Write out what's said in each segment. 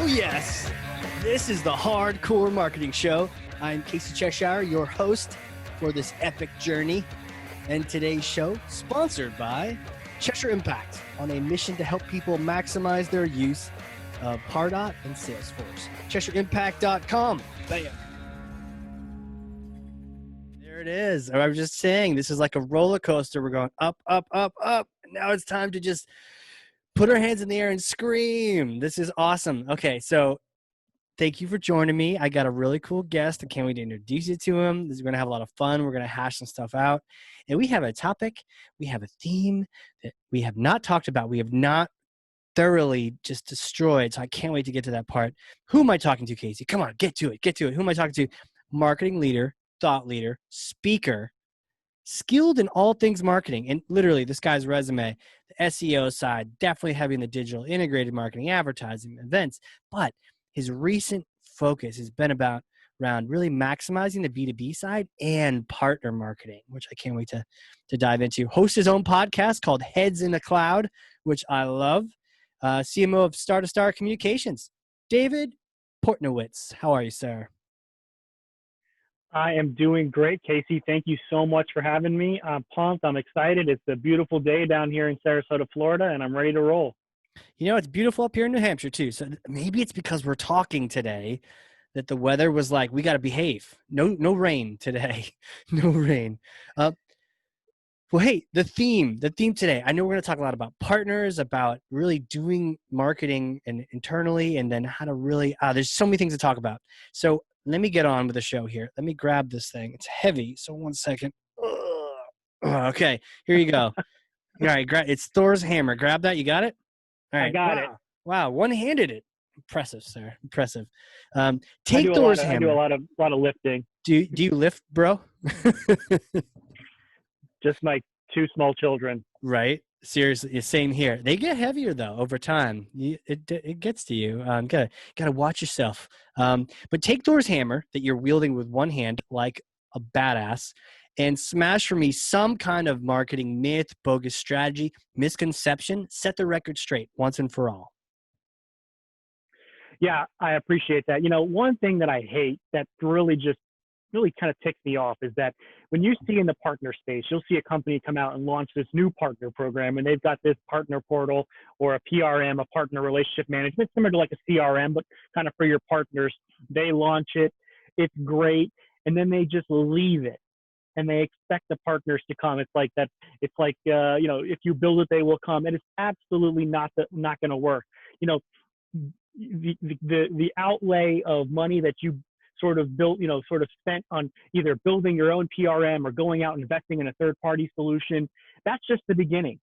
Oh, yes. This is the Hardcore Marketing Show. I'm Casey Cheshire, your host for this epic journey. And today's show, sponsored by Cheshire Impact, on a mission to help people maximize their use of Pardot and Salesforce. CheshireImpact.com. Bam. There it is. I was just saying, this is like a roller coaster. We're going up, up, up, up. And now it's time to just put our hands in the air and scream. This is awesome. Okay, so thank you for joining me. I got a really cool guest. I can't wait to introduce you to him. We're going to have a lot of fun. We're going to hash some stuff out. And we have a topic. We have a theme that we have not talked about. We have not thoroughly just destroyed. So I can't wait to get to that part. Who am I talking to, Casey? Come on, get to it. Get to it. Who am I talking to? Marketing leader, thought leader, speaker, skilled in all things marketing. And literally this guy's resume, the SEO side, definitely heavy in the digital integrated marketing, advertising, events. But his recent focus has been around really maximizing the B2B side and partner marketing, which I can't wait to dive into. Hosts his own podcast called Heads in the Cloud, which I love. CMO of Star2Star Communications, David Portnowitz. How are you, sir? I am doing great, Casey. Thank you so much for having me. I'm pumped. I'm excited. It's a beautiful day down here in Sarasota, Florida, and I'm ready to roll. You know, it's beautiful up here in New Hampshire too. So maybe it's because we're talking today that the weather was like, we got to behave. No rain today. No rain. Well, hey, the theme today, I know we're going to talk a lot about partners, about really doing marketing and internally, and then how to really, there's so many things to talk about. So let me get on with the show here. Let me grab this thing. It's heavy. So 1 second. Okay, here you go. All right, it's Thor's hammer. Grab that. You got it? All right. I got it. Wow, one-handed it. Impressive, sir. Impressive. Take Thor's hammer. I do a lot of lifting. Do you lift, bro? Just my two small children. Right. Seriously, same here. They get heavier though over time. It gets to you. Gotta watch yourself. But take Thor's hammer that you're wielding with one hand like a badass, and smash for me some kind of marketing myth, bogus strategy, misconception. Set the record straight once and for all. Yeah, I appreciate that. You know, one thing that I hate that really kind of ticks me off is that when you see in the partner space, you'll see a company come out and launch this new partner program, and they've got this partner portal or a PRM, a partner relationship management, similar to like a CRM, but kind of for your partners. They launch it. It's great. And then they just leave it. And they expect the partners to come. It's like that. It's like, if you build it, they will come. And it's absolutely not going to work. You know, the outlay of money that you sort of built, sort of spent on either building your own PRM or going out and investing in a third-party solution, that's just the beginning.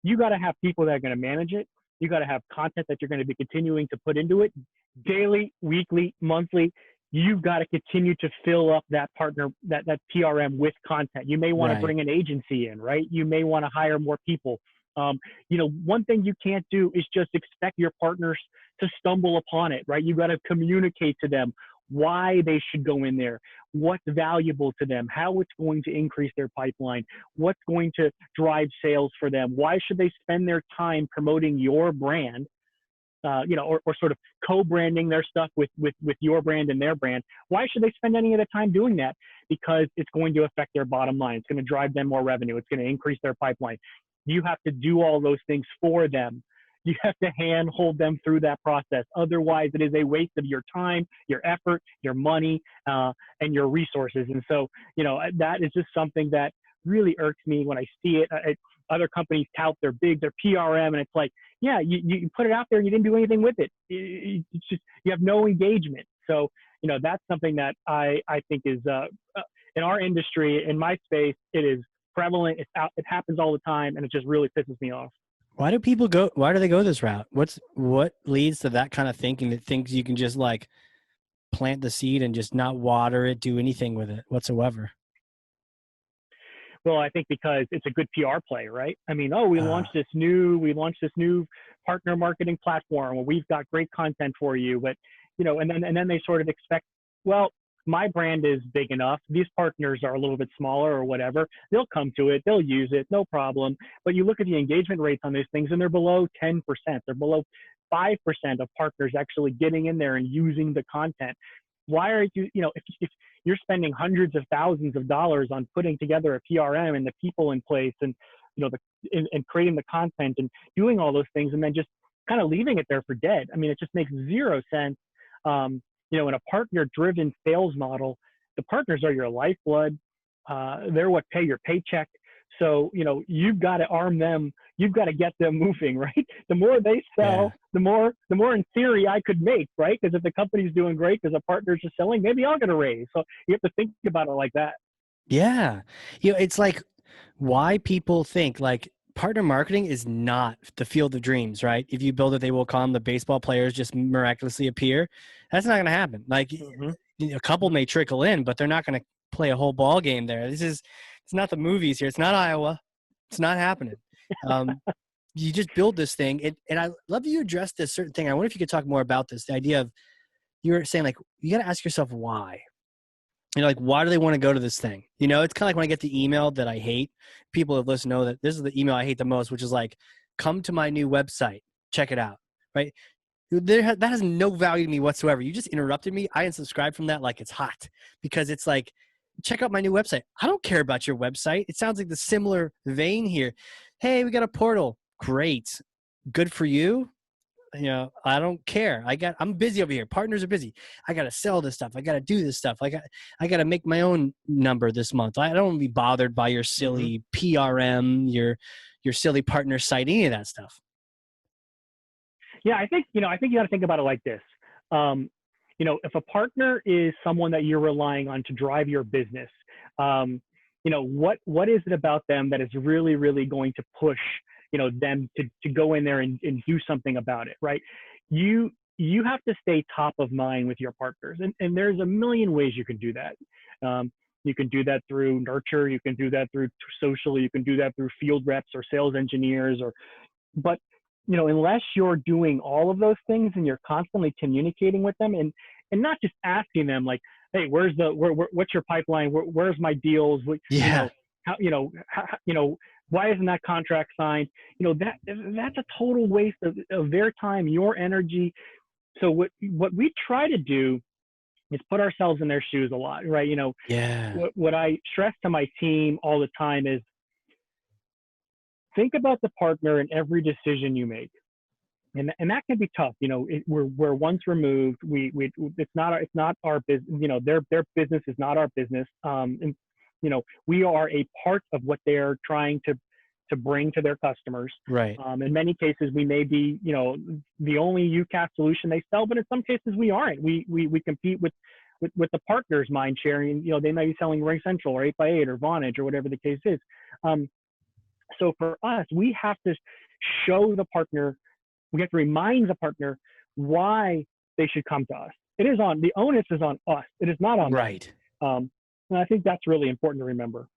You got to have people that are going to manage it. You got to have content that you're going to be continuing to put into it daily, weekly, monthly. You've got to continue to fill up that partner, that PRM with content. You may want to bring an agency in, right? You may want to hire more people. One thing you can't do is just expect your partners to stumble upon it, right? You got to communicate to them why they should go in there, what's valuable to them, how it's going to increase their pipeline, what's going to drive sales for them. Why should they spend their time promoting your brand, or sort of co-branding their stuff with your brand and their brand? Why should they spend any of the time doing that? Because it's going to affect their bottom line. It's going to drive them more revenue. It's going to increase their pipeline. You have to do all those things for them. You have to hand hold them through that process. Otherwise, it is a waste of your time, your effort, your money, and your resources. And so, that is just something that really irks me when I see it. Other companies tout their PRM, and it's like, yeah, you put it out there and you didn't do anything with it. It's just, you have no engagement. So, that's something that I think is, in our industry, in my space, it is prevalent. It happens all the time, and it just really pisses me off. Why do they go this route? What leads to that kind of thinking, that thinks you can just like plant the seed and just not water it, do anything with it whatsoever? Well, I think because it's a good PR play, right? I mean, we launched this new partner marketing platform where we've got great content for you, but and then they sort of expect, well, my brand is big enough. These partners are a little bit smaller or whatever. They'll come to it. They'll use it. No problem. But you look at the engagement rates on these things and they're below 10%. They're below 5% of partners actually getting in there and using the content. Why are you, if you're spending hundreds of thousands of dollars on putting together a PRM and the people in place and, and creating the content and doing all those things and then just kind of leaving it there for dead? I mean, it just makes zero sense. In a partner-driven sales model, the partners are your lifeblood. They're what pay your paycheck. So, you've got to arm them. You've got to get them moving, right? The more they sell, the more in theory I could make, right? Because if the company's doing great because the partners are selling, maybe I'll get a raise. So you have to think about it like that. Yeah. It's like why people think like partner marketing is not the field of dreams, right? If you build it, they will come. The baseball players just miraculously appear. That's not going to happen. Like a couple may trickle in, but they're not going to play a whole ball game there. It's not the movies here. It's not Iowa. It's not happening. You just build this thing. And I love that you addressed this certain thing. I wonder if you could talk more about this, the idea of you were saying like, you got to ask yourself why. Like, why do they want to go to this thing? It's kind of like when I get the email that I hate. People have listened know that this is the email I hate the most, which is like, come to my new website, check it out, right? That has no value to me whatsoever. You just interrupted me. I unsubscribed from that like it's hot because it's like, check out my new website. I don't care about your website. It sounds like the similar vein here. Hey, we got a portal. Great. Good for you. I don't care. I'm busy over here. Partners are busy. I got to sell this stuff. I got to do this stuff. I got to make my own number this month. I don't want to be bothered by your silly PRM, your silly partner site, any of that stuff. Yeah, I think you got to think about it like this. If a partner is someone that you're relying on to drive your business, what is it about them that is really, really going to push them to go in there and do something about it, right? You have to stay top of mind with your partners. And there's a million ways you can do that. You can do that through nurture. You can do that through social. You can do that through field reps or sales engineers. But unless you're doing all of those things and you're constantly communicating with them and not just asking them like, hey, what's your pipeline? Where's my deals? Why isn't that contract signed? That's a total waste of their time, your energy. So what we try to do is put ourselves in their shoes a lot, right? What I stress to my team all the time is think about the partner in every decision you make. And that can be tough. We're once removed. It's not our business. Their business is not our business. We are a part of what they're trying to bring to their customers. Right. In many cases, we may be, the only UCaaS solution they sell, but in some cases we aren't. We compete with the partners mind sharing. They may be selling Ring Central or 8x8 or Vonage or whatever the case is. So for us, we have to show the partner. We have to remind the partner why they should come to us. The onus is on us. It is not on them. And I think that's really important to remember.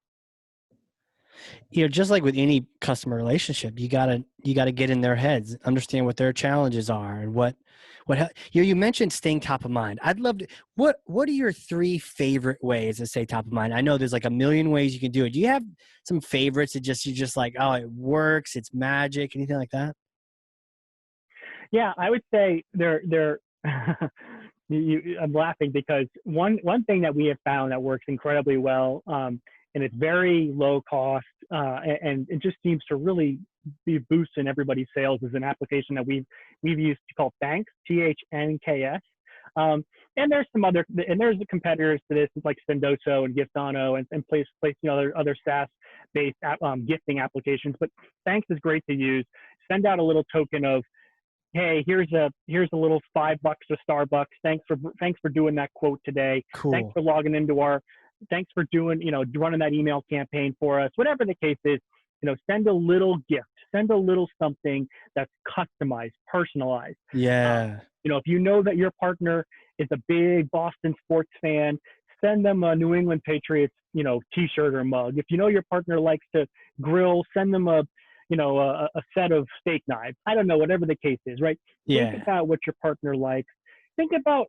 Just like with any customer relationship, you gotta get in their heads, understand what their challenges are, and what you mentioned staying top of mind. I'd love to. What are your 3 favorite ways to stay top of mind? I know there's like a million ways you can do it. Do you have some favorites that you're just like, oh, it works, it's magic, anything like that? Yeah, I would say they're I'm laughing because one thing that we have found that works incredibly well, and it's very low cost, and it just seems to really be boosting everybody's sales, is an application that we've used called Thanks, THNKS. And there's some other, and there's the competitors to this, like Sendoso and Giftano and place other SaaS-based gifting applications. But Thanks is great to use. Send out a little token of, hey, here's a little $5 to Starbucks. Thanks for doing that quote today. Cool. Thanks for logging into thanks for doing, running that email campaign for us. Whatever the case is, send a little gift, send a little something that's customized, personalized. Yeah. If you know that your partner is a big Boston sports fan, send them a New England Patriots, t-shirt or mug. If you know your partner likes to grill, send them a set of steak knives. I don't know, whatever the case is, right? Yeah. Think about what your partner likes. Think about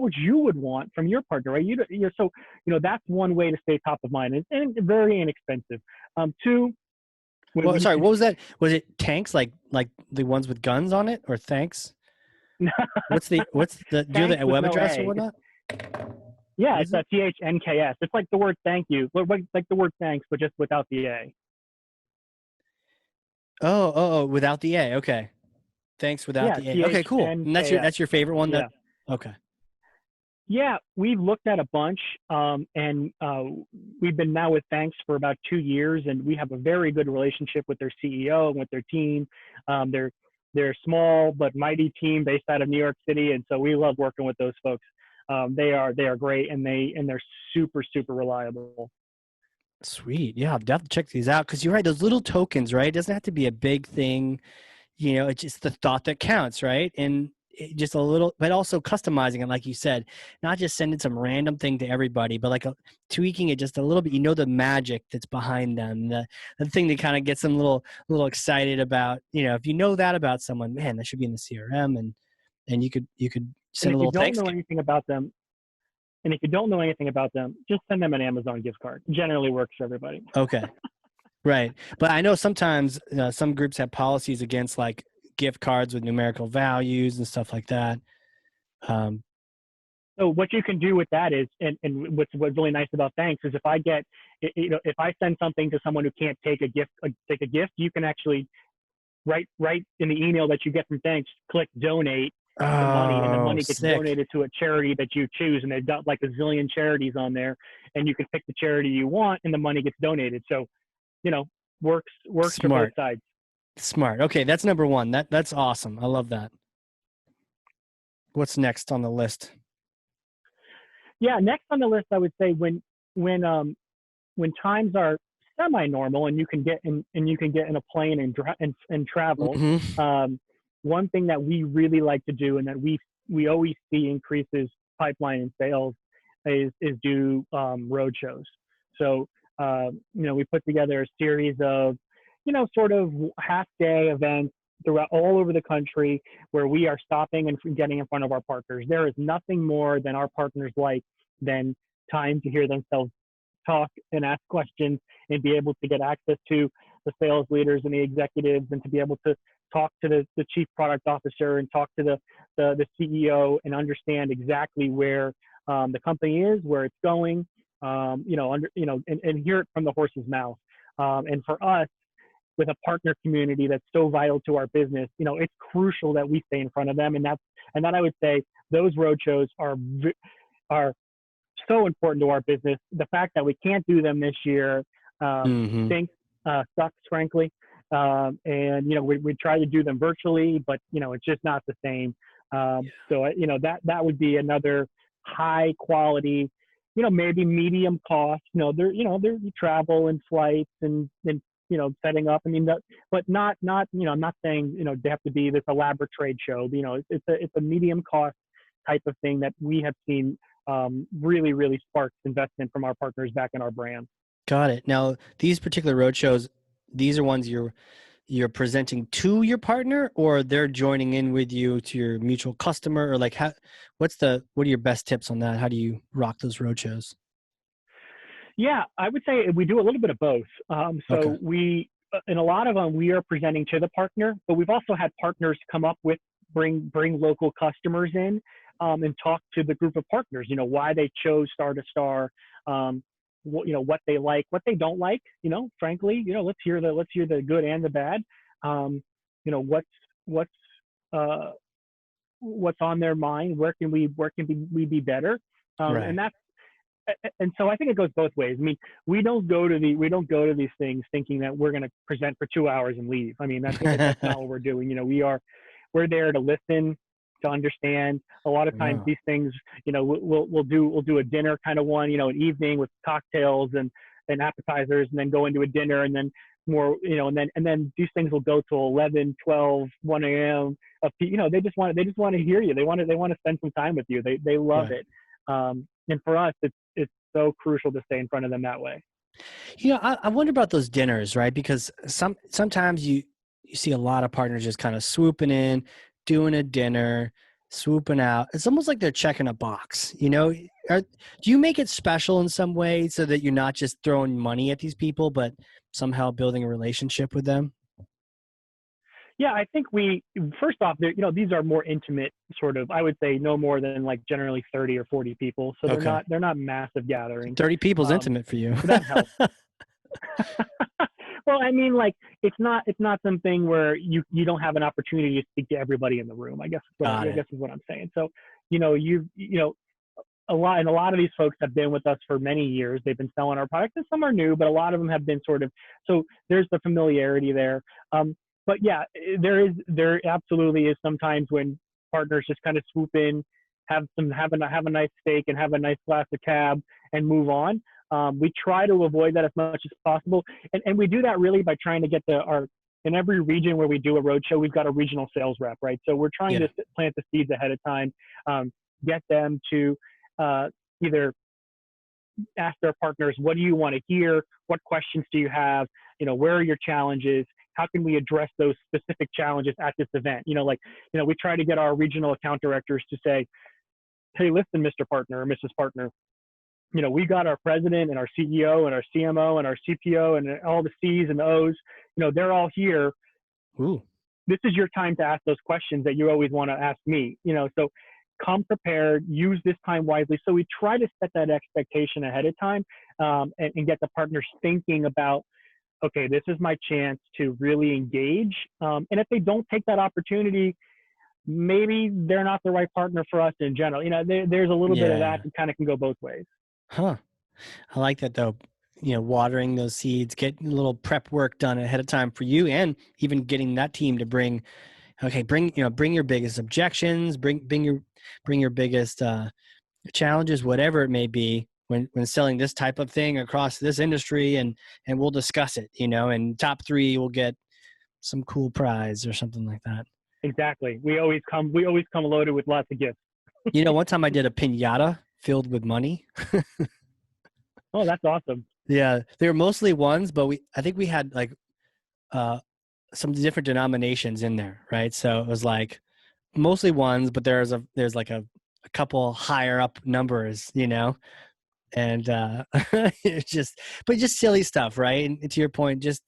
what you would want from your partner, right? That's one way to stay top of mind and very inexpensive. 2, Well, sorry, what was that? Was it tanks like the ones with guns on it, or thanks? What's the do you have Thanks the with web no address or A. whatnot? Yeah, What it's is a it? THNKS. It's like the word thank you, like the word thanks, but just without the A. Oh, without the A. Okay. Thanks without Yeah, the A. Okay, cool. And THNKS. that's your favorite one that Yeah. okay. Yeah, we've looked at a bunch, and we've been now with Thanks for about 2 years, and we have a very good relationship with their CEO and with their team. They're a small but mighty team based out of New York City, and so we love working with those folks. They are great, and they're super reliable. Sweet. Yeah, I'll definitely check these out because you're right. Those little tokens, right? It doesn't have to be a big thing. It's just the thought that counts, right? And just a little, but also customizing it, like you said, not just sending some random thing to everybody, but like tweaking it just a little bit. The magic that's behind them, the thing that kind of gets them a little excited about. If you know that about someone, man, that should be in the CRM, and you could And send a if you little don't thanks know gift. anything about them, and if you don't know anything about them, just send them an Amazon gift card. Generally works for everybody. Okay. Right. But I know sometimes some groups have policies against like gift cards with numerical values and stuff like that. Um, So what you can do with that is, and what's really nice about Thanks is if I get, if I send something to someone who can't take a gift, you can actually write in the email that you get from Thanks, click donate the money, and the oh, money gets sick. donated to a charity that you choose, and they've got like a zillion charities on there, and you can pick the charity you want, and the money gets donated. So, you know, works for both Smart. sides. Smart. Okay, that's number one. That's awesome. I love that. What's next on the list? Yeah, next on the list, I would say when when times are semi-normal and you can get in a plane and travel. Hmm. Um, One thing that we really like to do and that we always see increases pipeline and sales is do road shows. So we put together a series of sort of half day events throughout all over the country where we are stopping and getting in front of our partners. There is nothing more than our partners like than time to hear themselves talk and ask questions and be able to get access to the sales leaders and the executives and to be able to talk to the chief product officer and talk to the CEO and understand exactly where the company is, where it's going, and hear it from the horse's mouth. And for us, with a partner community that's so vital to our business, it's crucial that we stay in front of them. And that I would say those roadshows are so important to our business. The fact that we can't do them this year Hmm. stinks, sucks, frankly. And we try to do them virtually, but it's just not the same. So that would be another high quality, maybe medium cost. There's travel and flights and setting up. I mean, but not I'm not saying they have to be this elaborate trade show. It's a medium cost type of thing that we have seen really sparks investment from our partners back in our brand. Got it. Now, these particular roadshows, these are ones you're presenting to your partner, or they're joining in with you to your mutual customer, or like what are your best tips on that? How do you rock those roadshows? Yeah, I would say we do a little bit of both. Okay. So in a lot of them, we are presenting to the partner, but we've also had partners come up with bring local customers in and talk to the group of partners. Why they chose Star2Star, what they like, what they don't like. Frankly, let's hear the good and the bad. Um, what's uh, what's on their mind? Where can we be better? Right. And so I think it goes both ways. I mean, we don't go to these things thinking that we're going to present for 2 hours and leave. I mean, that's not what we're doing. We're there to listen, to understand. A lot of times Wow. these things, we'll do a dinner kind of one, an evening with cocktails and appetizers, and then go into a dinner, and then more, and then these things will go till 11, 12, 1 a.m. They just want to hear you. They want to spend some time with you. They love Right. it. And for us, it's so crucial to stay in front of them that way. I wonder about those dinners, right? Because sometimes you see a lot of partners just kind of swooping in, doing a dinner, swooping out. It's almost like they're checking a box. do you make it special in some way so that you're not just throwing money at these people, but somehow building a relationship with them? Yeah, I think first off, these are more intimate sort of, I would say no more than like generally 30 or 40 people. So Okay. they're not massive gatherings. 30 people's Um, intimate for you. so that helps. Well, I mean, like it's not something where you don't have an opportunity to speak to everybody in the room. Got I it. guess is what I'm saying. So, a lot of these folks have been with us for many years. They've been selling our products, and some are new, but a lot of them have been sort of, so there's the familiarity there. But yeah, there absolutely is sometimes when partners just kind of swoop in, have a nice steak and have a nice glass of cab and move on. We try to avoid that as much as possible, and we do that really by trying to get in every region where we do a roadshow, we've got a regional sales rep, right? So we're trying Yeah. to plant the seeds ahead of time, get them to either ask their partners, what do you want to hear? What questions do you have? Where are your challenges? How can we address those specific challenges at this event? We try to get our regional account directors to say, hey, listen, Mr. Partner or Mrs. Partner, we got our president and our CEO and our CMO and our CPO and all the C's and the O's, they're all here. Ooh. This is your time to ask those questions that you always want to ask me, so come prepared, use this time wisely. So we try to set that expectation ahead of time, and get the partners thinking about, okay, this is my chance to really engage. And if they don't take that opportunity, maybe they're not the right partner for us in general. There's a little bit of that Yeah. that kind of can go both ways. Huh. I like that though. Watering those seeds, getting a little prep work done ahead of time for you, and even getting that team to bring your biggest objections, bring your biggest challenges, whatever it may be, when selling this type of thing across this industry, and we'll discuss it, and top 3 will get some cool prize or something like that. Exactly. We always come loaded with lots of gifts. One time I did a piñata filled with money. Oh, that's awesome. Yeah, they were mostly ones, but I think we had like some different denominations in there, right? So it was like mostly ones, but there's like a couple higher up numbers, and it's just silly stuff, right? And to your point, just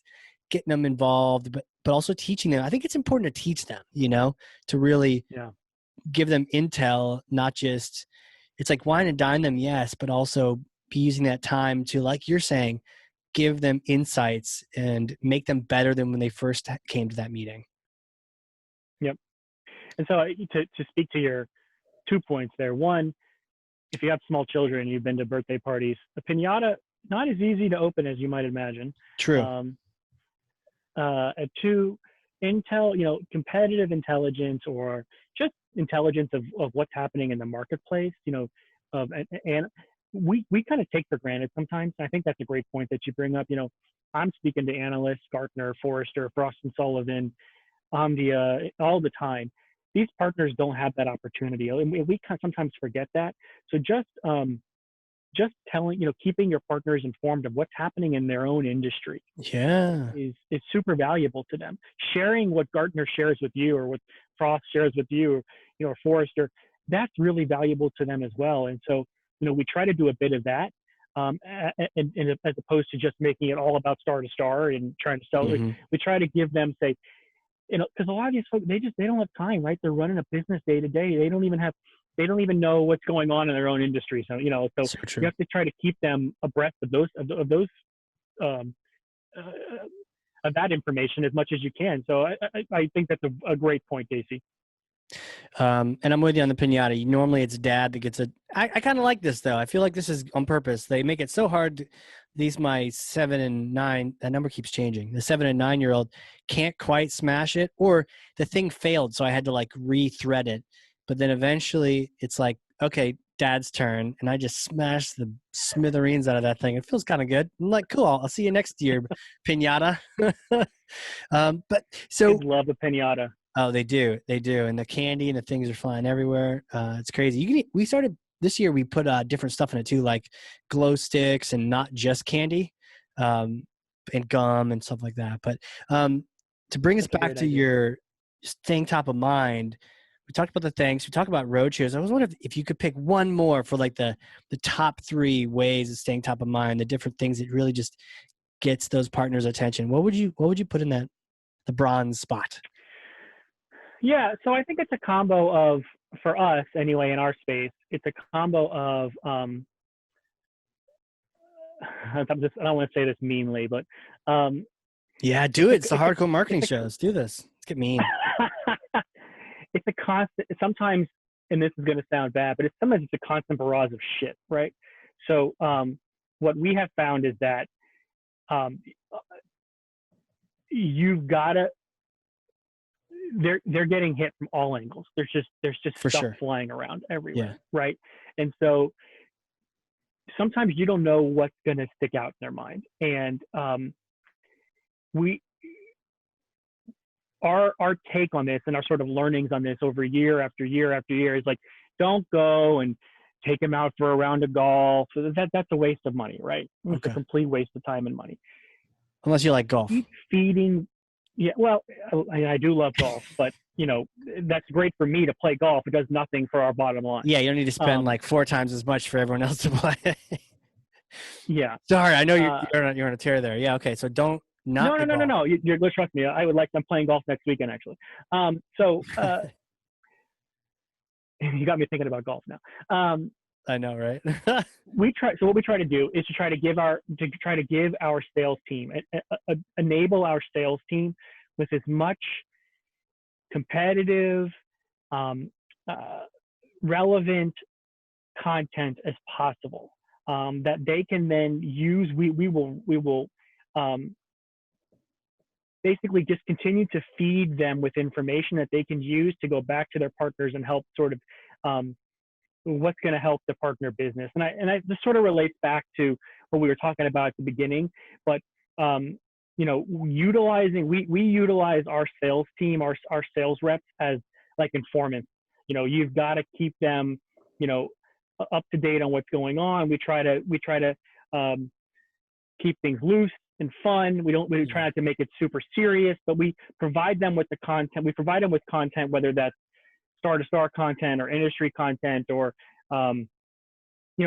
getting them involved, but also teaching them. I think it's important to teach them, to really Yeah. give them intel, not just, it's like wine and dine them, yes, but also be using that time to, like you're saying, give them insights and make them better than when they first came to that meeting. Yep. And so to speak to your 2 points there, one, if you have small children and you've been to birthday parties, a piñata, not as easy to open as you might imagine. True. Two, competitive intelligence, or just intelligence of what's happening in the marketplace, and we kind of take for granted sometimes. I think that's a great point that you bring up. I'm speaking to analysts, Gartner, Forrester, Frost and Sullivan, Omdia, all the time. These partners don't have that opportunity, and we sometimes forget that. So just telling, keeping your partners informed of what's happening in their own industry Yeah. is super valuable to them. Sharing what Gartner shares with you, or what Frost shares with you, or Forrester, that's really valuable to them as well. And so, we try to do a bit of that, and as opposed to just making it all about star to star and trying to sell. Mm-hmm. We try to give them, say, because a lot of these folks, they don't have time, right? They're running a business day to day. They don't even know what's going on in their own industry. So, So true. you have to try to keep them abreast of um, of that information as much as you can. So I think that's a great point, Casey. And I'm with you on the piñata. Normally it's dad that gets I kind of like this though. I feel like this is on purpose. They make it so hard. My 7 and 9, that number keeps changing. The 7 and 9-year-old can't quite smash it, or the thing failed. So I had to like rethread it. But then eventually it's like, okay, dad's turn. And I just smashed the smithereens out of that thing. It feels kind of good. I'm like, cool. I'll see you next year, piñata. But so Kids love a piñata. Oh, they do. They do. And the candy and the things are flying everywhere. It's crazy. We started this year, we put different stuff in it too, like glow sticks and not just candy, and gum and stuff like that. But to bring us That's a back great to idea. your staying top of mind, we talked about the thanks. We talked about road shows. I was wondering if you could pick one more for like the top three ways of staying top of mind, the different things that really just gets those partners' attention. What would you put in the bronze spot? Yeah, so I think it's a combo of, for us anyway, in our space, it's a combo of I don't want to say this meanly, but Yeah, do it's it. a It's the hardcore marketing it's shows. Do this. Let's get mean. a it's a constant. Sometimes, and this is going to sound bad, but sometimes it's a constant barrage of shit, right? So what we have found is that um, you've got to. They're getting hit from all angles. There's just For stuff sure. flying around Yeah. everywhere, right? And so sometimes you don't know what's going to stick out in their mind, and we our take on this and our sort of learnings on this over year after year after year is like, don't go and take them out for a round of golf. So that's a waste of money, right? It's a Okay. complete waste of time and money. Unless you like golf. Keep feeding. Yeah, well, I do love golf, but that's great for me to play golf. It does nothing for our bottom line. Yeah, you don't need to spend like 4 times as much for everyone else to play. Yeah. Sorry, I know you're on a tear there. Yeah, okay. So don't not the golf. No. You're trust me. I'm playing golf next weekend actually. So you got me thinking about golf now. I know, right? So what we try to do is to try to give our sales team, enable our sales team with as much competitive, um, relevant content as possible, that they can then use. We will basically just continue to feed them with information that they can use to go back to their partners and help sort of what's going to help the partner business. And this sort of relates back to what we were talking about at the beginning, but utilizing, we utilize our sales team, our sales reps as like informants. You've got to keep them, up to date on what's going on. We try to keep things loose and fun. We try not to make it super serious, but we provide them with the content. We provide them with content, whether that's star-to-star content or industry content or,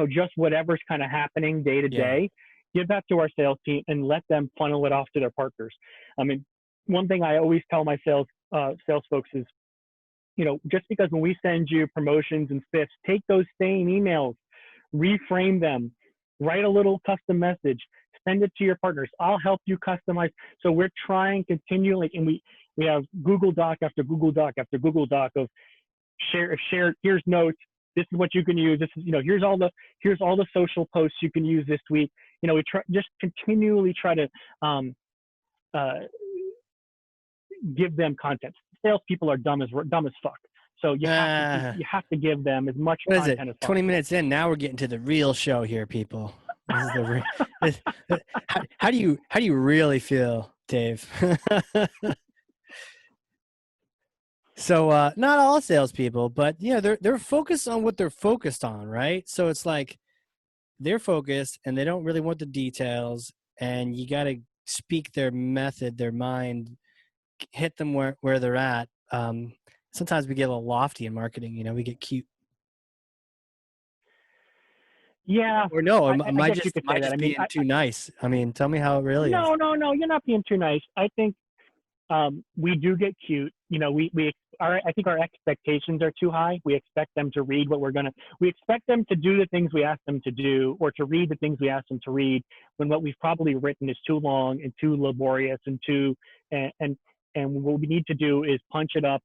just whatever's kind of happening day to day. Give that to our sales team and let them funnel it off to their partners. I mean, one thing I always tell my sales folks is, just because when we send you promotions and spiffs, take those same emails, reframe them, write a little custom message, send it to your partners. I'll help you customize. So we're trying continually, and we have Google Doc after Google Doc after Google Doc of share. Here's notes. This is what you can use. This is, here's all the social posts you can use this week. We just continually try to give them content. Salespeople are dumb as fuck. So you have to give them as much content as possible. 20 minutes in, now we're getting to the real show here, people. This is the how do you really feel, Dave? So not all salespeople, but they're focused on what they're focused on, right? So it's like they're focused and they don't really want the details, and you got to speak their method, their mind, hit them where they're at. Sometimes we get a little lofty in marketing, we get cute. Yeah. Or no, am I just being too nice? I mean, tell me how it really is. No, you're not being too nice. I think we do get cute. I think our expectations are too high. We expect them to read we expect them to do the things we ask them to do, or to read the things we ask them to read, when what we've probably written is too long and too laborious and what we need to do is punch it up,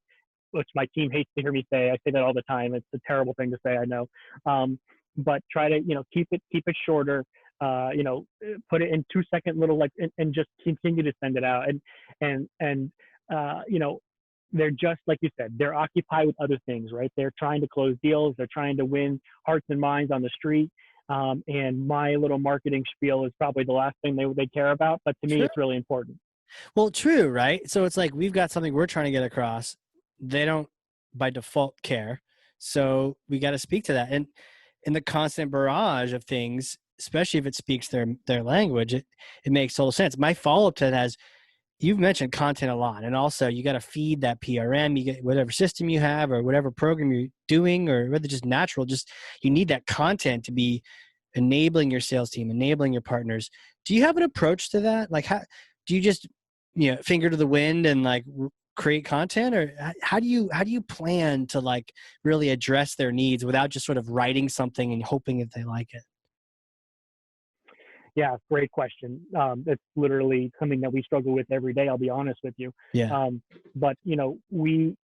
which my team hates to hear me say. I say that all the time. It's a terrible thing to say, I know. But try to, keep it shorter, put it in 2-second little, and just continue to send it out. And they're just, like you said, they're occupied with other things, right? They're trying to close deals. They're trying to win hearts and minds on the street. And my little marketing spiel is probably the last thing they care about. But to me, it's really important. Well, true, right? So it's like we've got something we're trying to get across. They don't by default care. So we got to speak to that. And in the constant barrage of things, especially if it speaks their language, it makes total sense. My follow-up to that is, you've mentioned content a lot, and also you got to feed that PRM. You get whatever system you have or whatever program you're doing, or whether just natural, just you need that content to be enabling your sales team, enabling your partners. Do you have an approach to that? Like, how do you just, finger to the wind and like create content, or how do you plan to like really address their needs without just sort of writing something and hoping that they like it? Yeah, great question. That's literally something that we struggle with every day. I'll be honest with you. Yeah. But we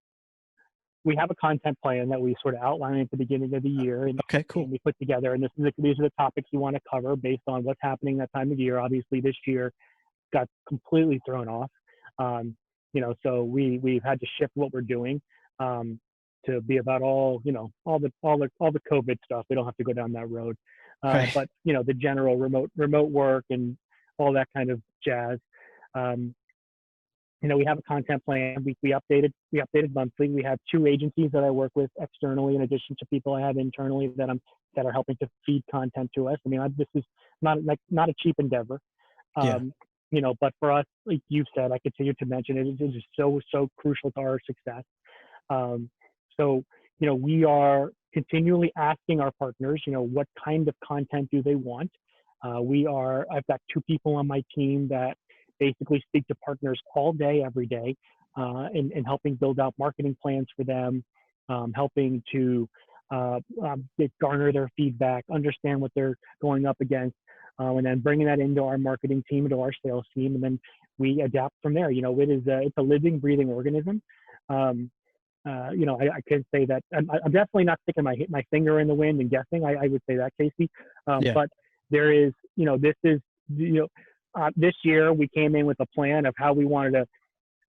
have a content plan that we sort of outline at the beginning of the year, and Okay, cool. we put together. And these are the topics we want to cover based on what's happening that time of year. Obviously, this year got completely thrown off. So we've had to shift what we're doing to be about all the COVID stuff. We don't have to go down that road. Right. But the general remote work and all that kind of jazz. Um, we have a content plan. We updated monthly. We have 2 agencies that I work with externally, in addition to people I have internally that are helping to feed content to us. I mean, this is not a cheap endeavor. Yeah. But for us, like you've said, I continue to mention it is just so crucial to our success. Um, so, we are continually asking our partners, what kind of content do they want? I've got 2 people on my team that basically speak to partners all day, every day, and helping build out marketing plans for them, helping to garner their feedback, understand what they're going up against, and then bringing that into our marketing team, into our sales team, and then we adapt from there. It's a living, breathing organism. I can say that I'm definitely not sticking my finger in the wind and guessing. I would say that, Casey. Yeah. But there is, this year we came in with a plan of how we wanted to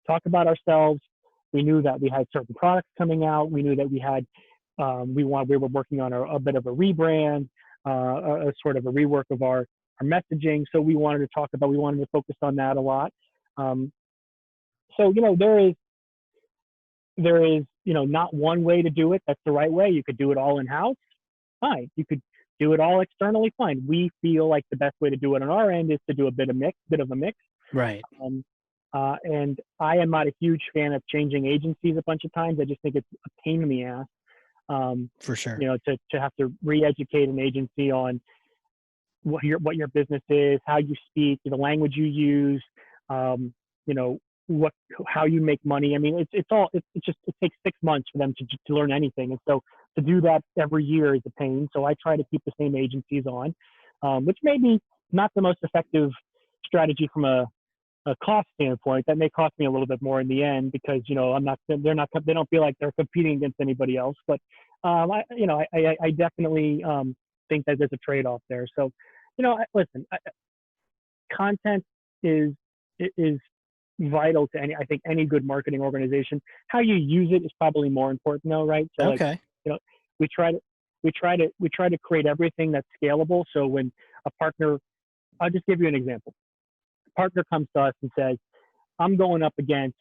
talk about ourselves. We knew that we had certain products coming out. We knew that we were working on a bit of a rebrand, a sort of a rework of our messaging. So we wanted to focus on that a lot. So there is not one way to do it that's the right way. You could do it all in house, fine. You could do it all externally, fine. We feel like the best way to do it on our end is to do a bit of a mix. Right. And I am not a huge fan of changing agencies a bunch of times. I just think it's a pain in the ass. For sure. To have to re-educate an agency on what your business is, how you speak, the language you use, how you make money. I mean, it takes 6 months for them to learn anything. And so to do that every year is a pain. So I try to keep the same agencies on, which may be not the most effective strategy from a cost standpoint. That may cost me a little bit more in the end because, they don't feel like they're competing against anybody else. But, I definitely think that there's a trade-off there. So, listen, content is vital to any good marketing organization. How you use it is probably more important though, right? So Okay. we try to create everything that's scalable. So when a partner, I'll just give you an example. A partner comes to us and says, I'm going up against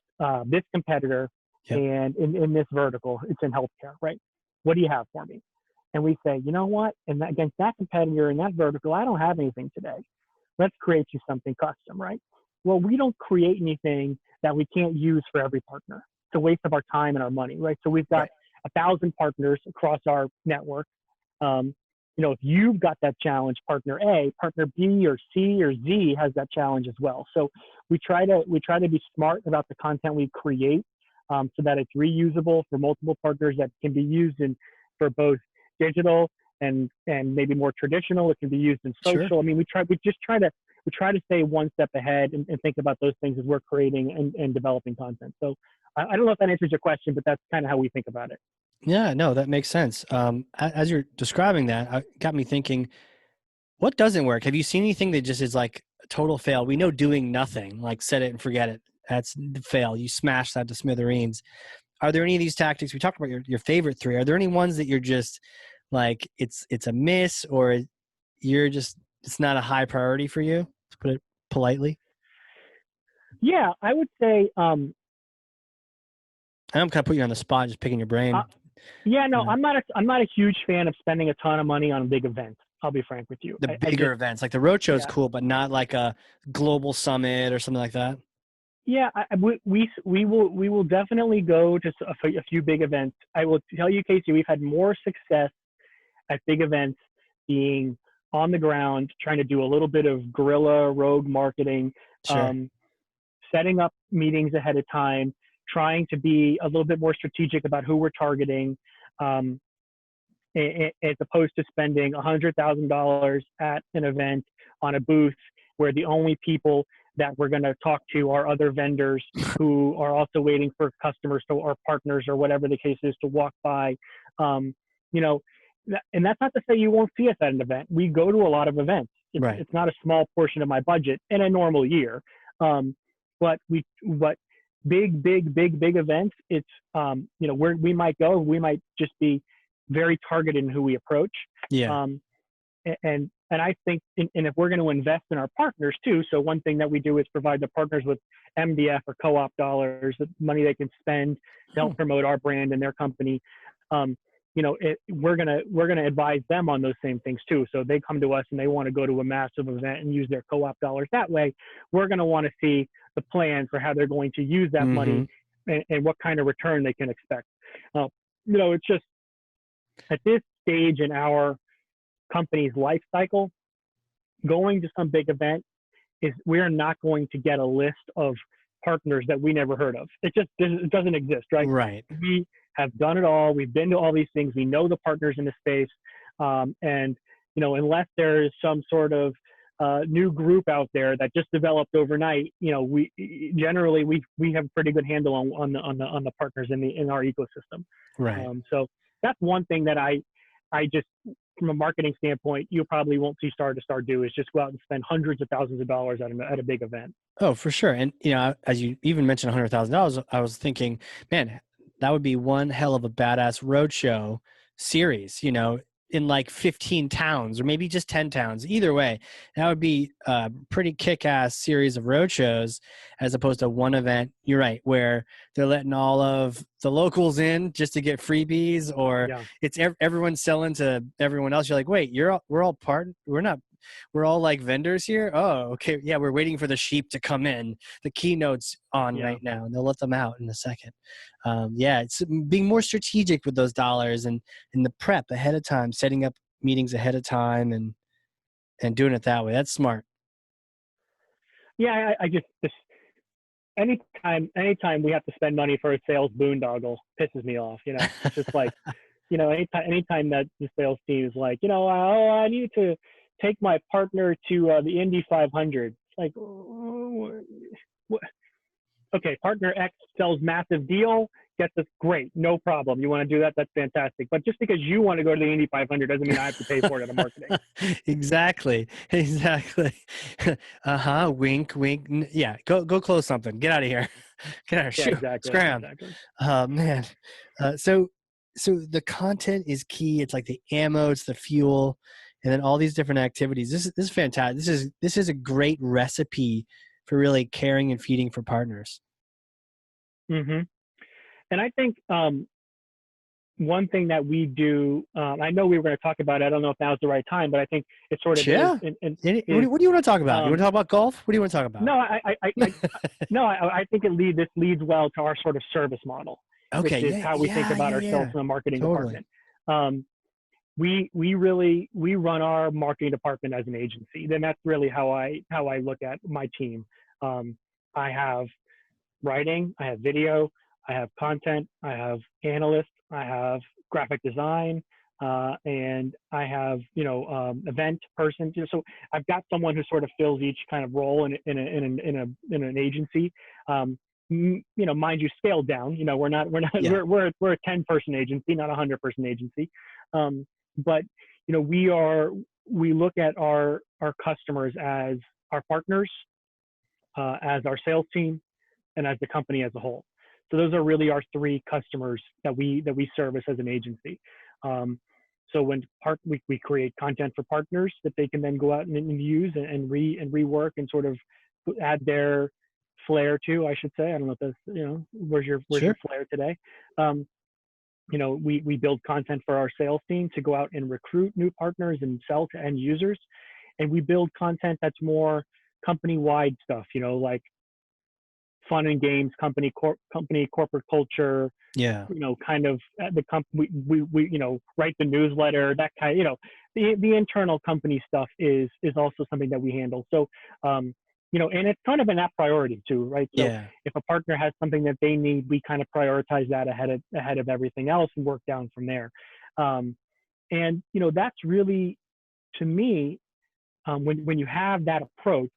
this competitor. Yep. And in this vertical, it's in healthcare, right? What do you have for me? And we say, you know what? And against that competitor in that vertical, I don't have anything today. Let's create you something custom, right? Well, we don't create anything that we can't use for every partner. It's a waste of our time and our money, right? So we've got 1,000 partners across our network. If you've got that challenge, partner A, partner B or C or Z has that challenge as well. So we try to be smart about the content we create, so that it's reusable for multiple partners, that can be used for both digital and maybe more traditional. It can be used in social. Sure. I mean, we try to stay one step ahead and think about those things as we're creating and developing content. So I don't know if that answers your question, but that's kind of how we think about it. Yeah, no, that makes sense. As you're describing that, it got me thinking, what doesn't work? Have you seen anything that just is like a total fail? We know doing nothing, like set it and forget it. That's the fail. You smash that to smithereens. Are there any of these tactics? We talked about your favorite 3. Are there any ones that you're just like, it's a miss, or it's not a high priority for you, to put it politely? Yeah, I would say, I'm kind of putting you on the spot, just picking your brain. I'm not a huge fan of spending a ton of money on big events. I'll be frank with you. The bigger events, like the roadshow is cool, but not like a global summit or something like that. Yeah, we will definitely go to a few big events. I will tell you, Casey, we've had more success at big events being on the ground, trying to do a little bit of guerrilla rogue marketing, Sure. um, setting up meetings ahead of time, trying to be a little bit more strategic about who we're targeting, um, as opposed to spending $100,000 at an event on a booth where the only people that we're going to talk to are other vendors who are also waiting for customers to, or partners or whatever the case is to walk by. Um, you know, and that's not to say you won't see us at an event. We go to a lot of events. Right. It's not a small portion of my budget in a normal year. But big events, it's, where we might go, we might just be very targeted in who we approach. Yeah. Um, and I think, and if we're going to invest in our partners too, so one thing that we do is provide the partners with MDF or co-op dollars, money they can spend to Hmm. help promote our brand and their company. Um, we're gonna advise them on those same things too. So they come to us and they want to go to a massive event and use their co-op dollars that way. We're going to want to see the plan for how they're going to use that Mm-hmm. money and what kind of return they can expect. It's just at this stage in our company's life cycle, going to some big event is we're not going to get a list of partners that we never heard of. It doesn't exist, right? Right. We have done it all. We've been to all these things. We know the partners in the space, and unless there is some sort of new group out there that just developed overnight, we generally we have a pretty good handle on the partners in our ecosystem. Right. So that's one thing that I just, from a marketing standpoint, you probably won't see Star2Star do, is just go out and spend hundreds of thousands of dollars at a big event. Oh, for sure. And as you even mentioned $100,000, I was thinking, man, that would be one hell of a badass roadshow series, in like 15 towns or maybe just 10 towns. Either way, that would be a pretty kick-ass series of roadshows as opposed to one event. You're right, where they're letting all of the locals in just to get freebies, or Yeah, it's everyone selling to everyone else. You're like, wait, we're all we're not, we're all like vendors here. Oh, okay. Yeah, we're waiting for the sheep to come in. The keynote's on yeah. right now, and they'll let them out in a second. Yeah, it's being more strategic with those dollars and the prep ahead of time, setting up meetings ahead of time, and doing it that way. That's smart. Yeah, I just this anytime we have to spend money for a sales boondoggle pisses me off. It's just like, anytime that the sales team is like, oh, I need to take my partner to the Indy 500. It's like, okay, partner X sells massive deal, gets us great, no problem. You want to do that? That's fantastic. But just because you want to go to the Indy 500 doesn't mean I have to pay for it out of marketing. Exactly. Exactly. Uh-huh. Wink, wink. Yeah. Go close something. Get out of here. Get out of Yeah, here. Shoo. exactly, Scram. exactly. Man. So the content is key. It's like the ammo, it's the fuel, and then all these different activities. This is fantastic. This is a great recipe for really caring and feeding for partners. hmm And I think one thing that we do, I know we were going to talk about it. I don't know if now's the right time, but I think it sort of is. Yeah. Is What do you want to talk about? You want um, to talk about golf? What do you want to talk about? no, no, I think this leads well to our sort of service model, which Okay. is Yeah. how we think Yeah. about Yeah. ourselves Yeah. in the marketing Totally. department. Um, we run our marketing department as an agency. Then that's really how I look at my team. I have writing, I have video, I have content, I have analysts, I have graphic design, and I have event person. So I've got someone who sort of fills each kind of role in an agency. Mind you, scaled down. Yeah. We're a 10-person agency, not a 100-person agency. But we look at our customers as our partners, as our sales team, and as the company as a whole. So those are really our three customers that we service as an agency. Um, so we create content for partners that they can then go out and use and rework and sort of add their flair to, I should say. I don't know if that's, where's your Sure. flair today? We build content for our sales team to go out and recruit new partners and sell to end users. And we build content that's more company wide stuff, like fun and games, company corporate culture, Yeah. kind of the company, we write the newsletter, that kind, the internal company stuff is also something that we handle. So, and it's kind of in that priority too, right? So Yeah. if a partner has something that they need, we kind of prioritize that ahead of everything else and work down from there. And that's really, to me, when you have that approach,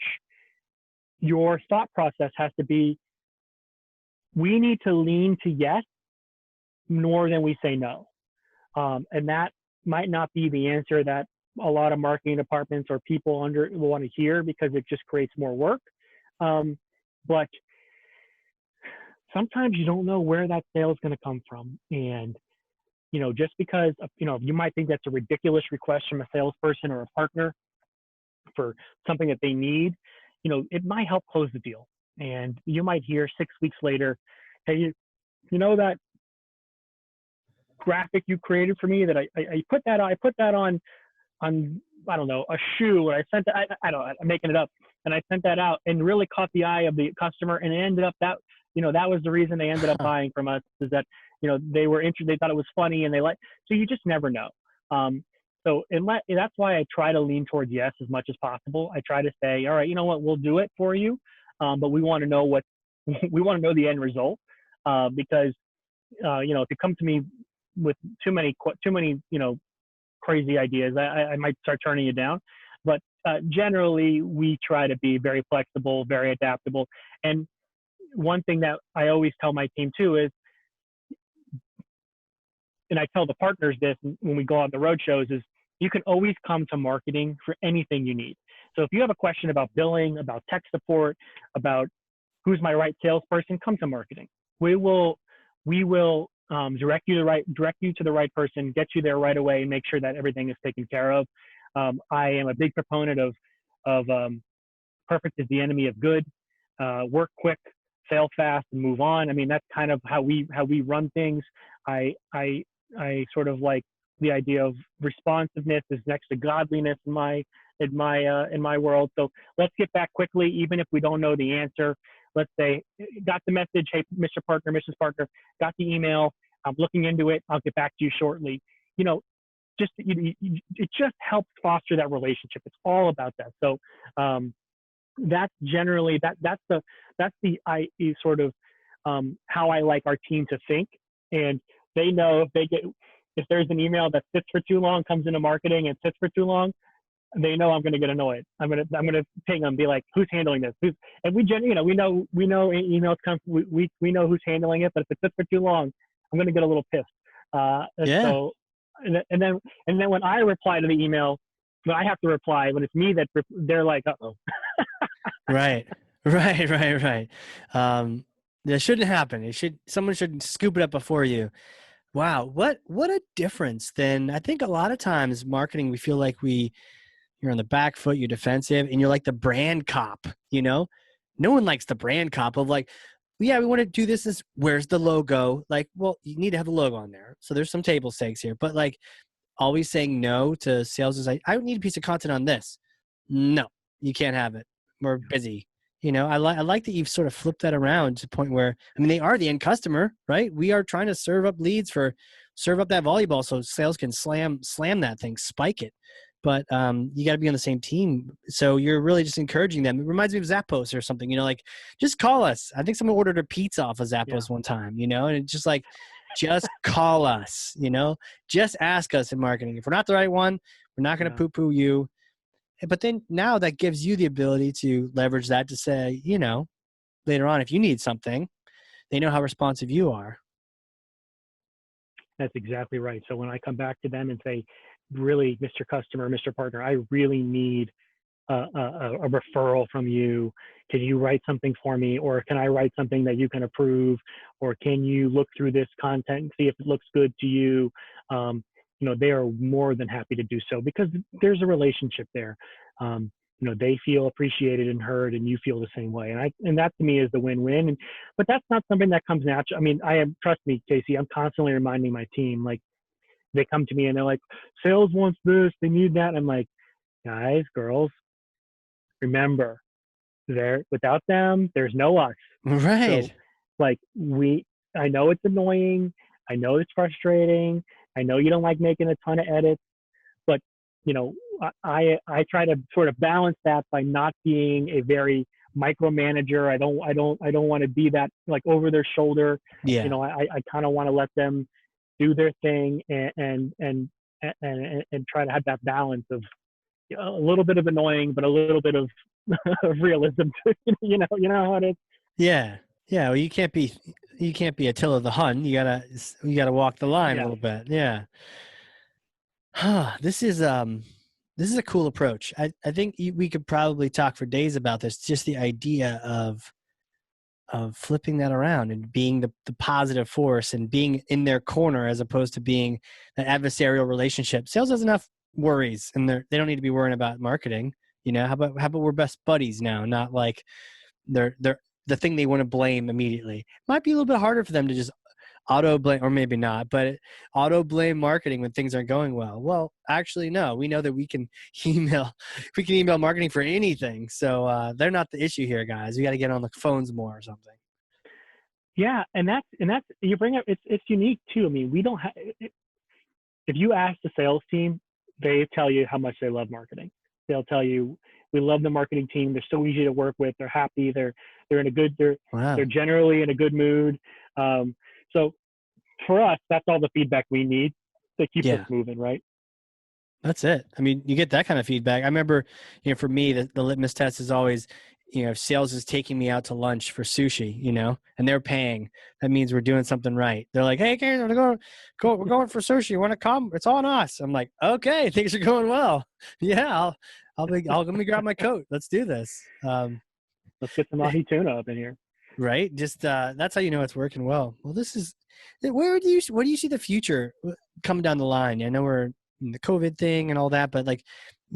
your thought process has to be, we need to lean to yes more than we say no. And that might not be the answer that a lot of marketing departments or people under will want to hear, because it just creates more work. But sometimes you don't know where that sale is going to come from. And, just because, you might think that's a ridiculous request from a salesperson or a partner for something that they need, it might help close the deal. And you might hear 6 weeks later, hey, you know that graphic you created for me that I put that on I don't know, a shoe, or I sent it, I don't know, I'm making it up, and I sent that out and really caught the eye of the customer, and it ended up that that was the reason they ended up buying from us, is that they were interested, they thought it was funny, and so you just never know. So that's why I try to lean towards yes as much as possible. I try to say, all right, you know what, we'll do it for you, but we want to know we want to know the end result, because if you come to me with too many crazy ideas, I might start turning it down. But generally, we try to be very flexible, very adaptable. And one thing that I always tell my team too is, and I tell the partners this when we go on the road shows, is you can always come to marketing for anything you need. So if you have a question about billing, about tech support, about who's my right salesperson, come to marketing. We will direct you to the right person, get you there right away, and make sure that everything is taken care of. I am a big proponent of perfect is the enemy of good. Work quick, fail fast, and move on. I mean, that's kind of how we run things. I sort of like the idea of responsiveness is next to godliness in my world. So let's get back quickly, even if we don't know the answer. Let's say, got the message, hey, Mr. Partner, Mrs. Partner, got the email, I'm looking into it, I'll get back to you shortly. It just helps foster that relationship. It's all about that. So that's generally that's the sort of how I like our team to think. And they know if there's an email that sits for too long, comes into marketing and sits for too long, they know I'm going to get annoyed. I'm going to ping them, be like, who's handling this? And we know emails come. We know who's handling it, but if it sits for too long, I'm going to get a little pissed. Yeah. So, and then when I reply to the email, when I have to reply, when it's me they're like, uh-oh. Right. That shouldn't happen. Someone should scoop it up before you. Wow. What a difference then. I think a lot of times marketing, we feel like you're on the back foot, you're defensive, and you're like the brand cop, No one likes the brand cop of like, yeah, we want to do this. Where's the logo? Like, well, you need to have the logo on there. So there's some table stakes here, but like always saying no to sales is like, I need a piece of content on this. No, you can't have it. We're busy. I like that you've sort of flipped that around to the point where, I mean, they are the end customer, right? We are trying to serve up leads serve up that volleyball so sales can slam that thing, spike it. But you got to be on the same team. So you're really just encouraging them. It reminds me of Zappos or something, like just call us. I think someone ordered a pizza off of Zappos one time, and it's just like, just call us, just ask us in marketing. If we're not the right one, we're not going to poo-poo you. But then now that gives you the ability to leverage that to say, later on, if you need something, they know how responsive you are. That's exactly right. So when I come back to them and say, really, Mr. Customer, Mr. Partner, I really need a referral from you. Can you write something for me? Or can I write something that you can approve? Or can you look through this content and see if it looks good to you? They are more than happy to do so because there's a relationship there. They feel appreciated and heard, and you feel the same way. And that to me is the win-win. But that's not something that comes natural. I mean, trust me, Casey, I'm constantly reminding my team, like, they come to me and they're like, sales wants this, they need that. I'm like, guys, girls, remember, without them, there's no us. So Right. like I know it's annoying. I know it's frustrating. I know you don't like making a ton of edits, but you know, I try to sort of balance that by not being a very micromanager. I don't want to be that like over their shoulder. You Yeah. know, I kind of want to let them do their thing and try to have that balance of a little bit of annoying, but a little bit of, of realism. You know how it is. Yeah. Yeah. Well, you can't be Attila the Hun. You gotta walk the line a Yeah. little bit. Yeah. Huh. This is a cool approach. I think we could probably talk for days about this. Just the idea of flipping that around and being the positive force and being in their corner as opposed to being an adversarial relationship. Sales has enough worries and they don't need to be worrying about marketing. You know, how about we're best buddies now, not like they're the thing they want to blame immediately. Might be a little bit harder for them to just auto blame, or maybe not, but auto blame marketing when things aren't going well. Well, actually, no. We know that email, we can email marketing for anything. So they're not the issue here, guys. We got to get on the phones more or something. Yeah, and that's you bring up. It's unique too. I mean, we don't have. If you ask the sales team, they tell you how much they love marketing. They'll tell you, we love the marketing team. They're so easy to work with. They're happy. They're in a good. They're Wow. generally in a good mood. So for us, that's all the feedback we need to keep us Yeah. moving, right? That's it. I mean, you get that kind of feedback. I remember, for me, the litmus test is always, if sales is taking me out to lunch for sushi, and they're paying, that means we're doing something right. They're like, hey, Karen, we're going for sushi. You want to come? It's on us. I'm like, okay, things are going well. Yeah, let me grab my coat. Let's do this. Let's get some ahi tuna up in here. Right. Just, that's how you know it's working well. Well, where do you see the future coming down the line? I know we're in the COVID thing and all that, but like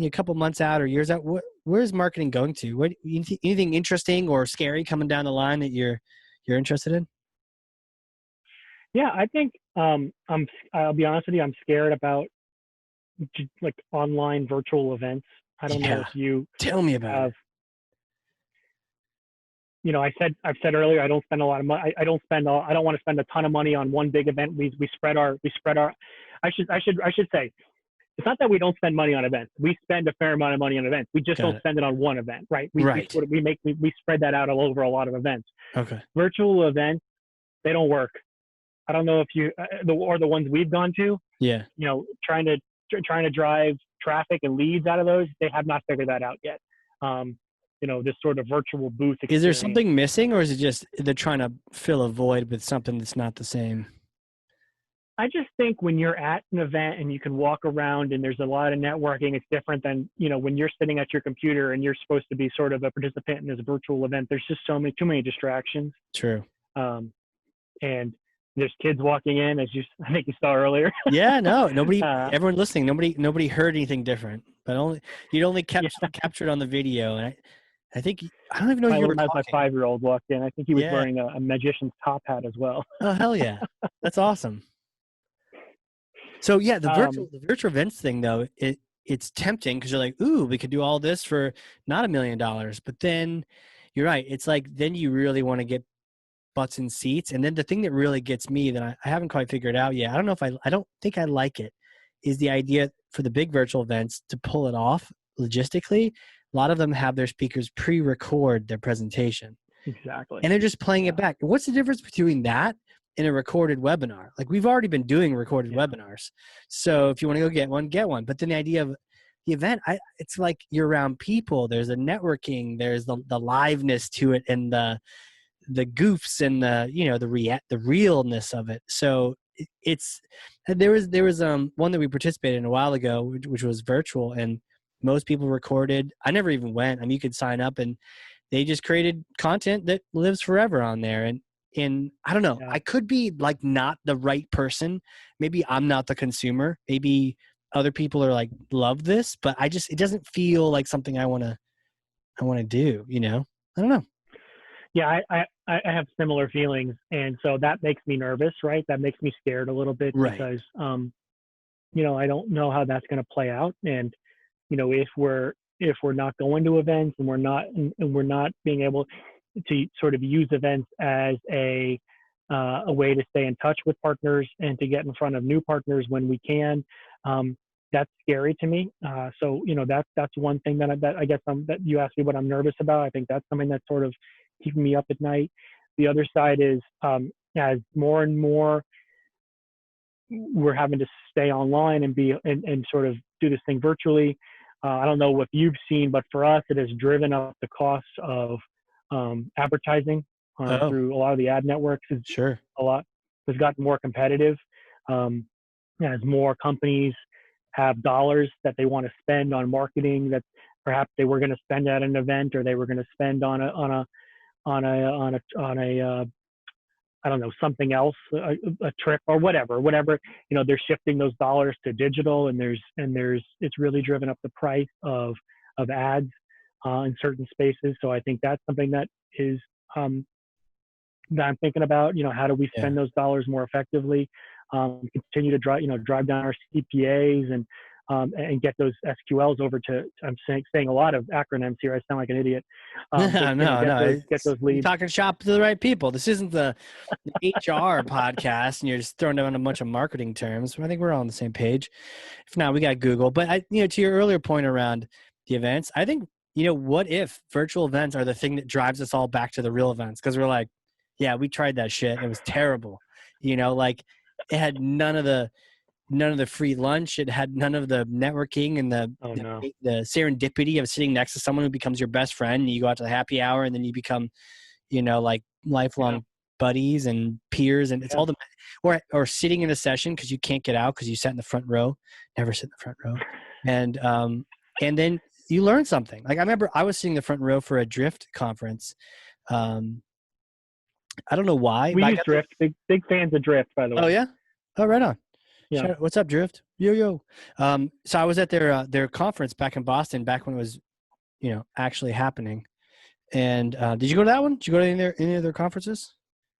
a couple months out or years out, where's marketing going to? Anything interesting or scary coming down the line that you're interested in? Yeah, I think I'll be honest with you, I'm scared about like online virtual events. I don't know Yeah. if you Tell me about it. have, I've said earlier, I don't spend a lot of money. I don't want to spend a ton of money on one big event. We spread our, I should say, it's not that we don't spend money on events. We spend a fair amount of money on events. We just Got don't it. spend it on one event, right? Right. We spread that out all over a lot of events. Okay. Virtual events, they don't work. I don't know if you, or the ones we've gone to, Yeah. trying to drive traffic and leads out of those, they have not figured that out yet. This sort of virtual booth Is there experience. something missing, or is it just they're trying to fill a void with something that's not the same? I just think when you're at an event and you can walk around and there's a lot of networking, it's different than, when you're sitting at your computer and you're supposed to be sort of a participant in this virtual event. There's just too many distractions. True. And there's kids walking in, as I think you saw earlier. Yeah, no, nobody, uh, everyone listening, nobody heard anything different, but you'd only yeah, captured on the video. And I think, I don't even know my you were my talking. 5-year-old walked in. I think he was Yeah. wearing a magician's top hat as well. Oh, hell yeah. That's awesome. So yeah, Um, the virtual events thing though, it's tempting because you're like, ooh, we could do all this for not $1 million. But then you're right. It's like, then you really want to get butts in seats. And then the thing that really gets me that I haven't quite figured out yet, I don't think I like it, is the idea for the big virtual events to pull it off logistically. A lot of them have their speakers pre-record their presentation exactly. and they're just playing Yeah. it back. What's the difference between that and a recorded webinar? Like, we've already been doing recorded Yeah. webinars. So if you want to go get one, get one. But then the idea of the event, it's like you're around people. There's a networking, there's the liveness to it, and the goofs and the realness of it. So it's there was one that we participated in a while ago, which was virtual, and most people recorded. I never even went. I mean, you could sign up and they just created content that lives forever on there. And I don't know, Yeah. I could be like not the right person. Maybe I'm not the consumer. Maybe other people are like, love this, but it doesn't feel like something I want to do, I don't know. Yeah, I have similar feelings, and so that makes me nervous, right? That makes me scared a little bit Right. because I don't know how that's going to play out, and if we're if we're not going to events and we're not being able to sort of use events as a way to stay in touch with partners and to get in front of new partners when we can. That's scary to me. So that's one thing that I guess that you asked me what I'm nervous about. I think that's something that's sort of keeping me up at night. The other side is as more and more we're having to stay online and sort of do this thing virtually. I don't know what you've seen, but for us, it has driven up the cost of advertising Oh, through a lot of the ad networks. sure. Has gotten more competitive as more companies have dollars that they want to spend on marketing that perhaps they were going to spend at an event, or they were going to spend on a I don't know, something else, a trip or whatever. They're shifting those dollars to digital, and it's really driven up the price of ads in certain spaces. So I think that's something that is that I'm thinking about. How do we Yeah. spend those dollars more effectively? Continue to drive down our CPAs and get those SQLs over to. I'm saying a lot of acronyms here. I sound like an idiot. But No, no. get those You're leads. talking shop to the right people. This isn't the HR podcast, and you're just throwing down a bunch of marketing terms. I think we're all on the same page. If not, we got Google. But to your earlier point around the events, I think what if virtual events are the thing that drives us all back to the real events? Because we're like, yeah, we tried that shit. It was terrible. Like it had none of the free lunch. It had none of the networking and Oh no. the serendipity of sitting next to someone who becomes your best friend. And you go out to the happy hour, and then you become, like lifelong Yeah. buddies and peers. And it's Yeah. all or sitting in a session because you can't get out because you sat in the front row. Never sit in the front row. And then you learn something. Like I remember I was sitting in the front row for a Drift conference. I don't know why. We But I use got Drift. Big fans of Drift, by the Oh way. yeah. Oh, right on. Yeah. What's up, Drift? Yo yo. So I was at their conference back in Boston, back when it was, actually happening. And did you go to that one? Did you go to any of their conferences?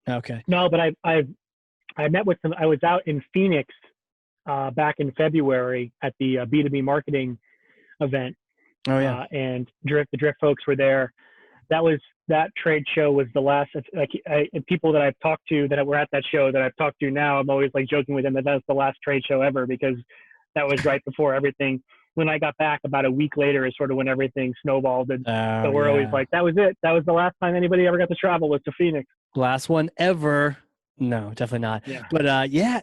Okay. No, but I met with some. I was out in Phoenix back in February at the B2B marketing event, Oh yeah. and the Drift folks were there. That trade show was the last. People that I've talked to that were at that show that I've talked to now, I'm always like joking with them that was the last trade show ever, because that was right before everything. When I got back about a week later is sort of when everything snowballed, and so we're always like, that was it. That was the last time anybody ever got to travel was to Phoenix. Last one ever. No, definitely not. Yeah. But yeah.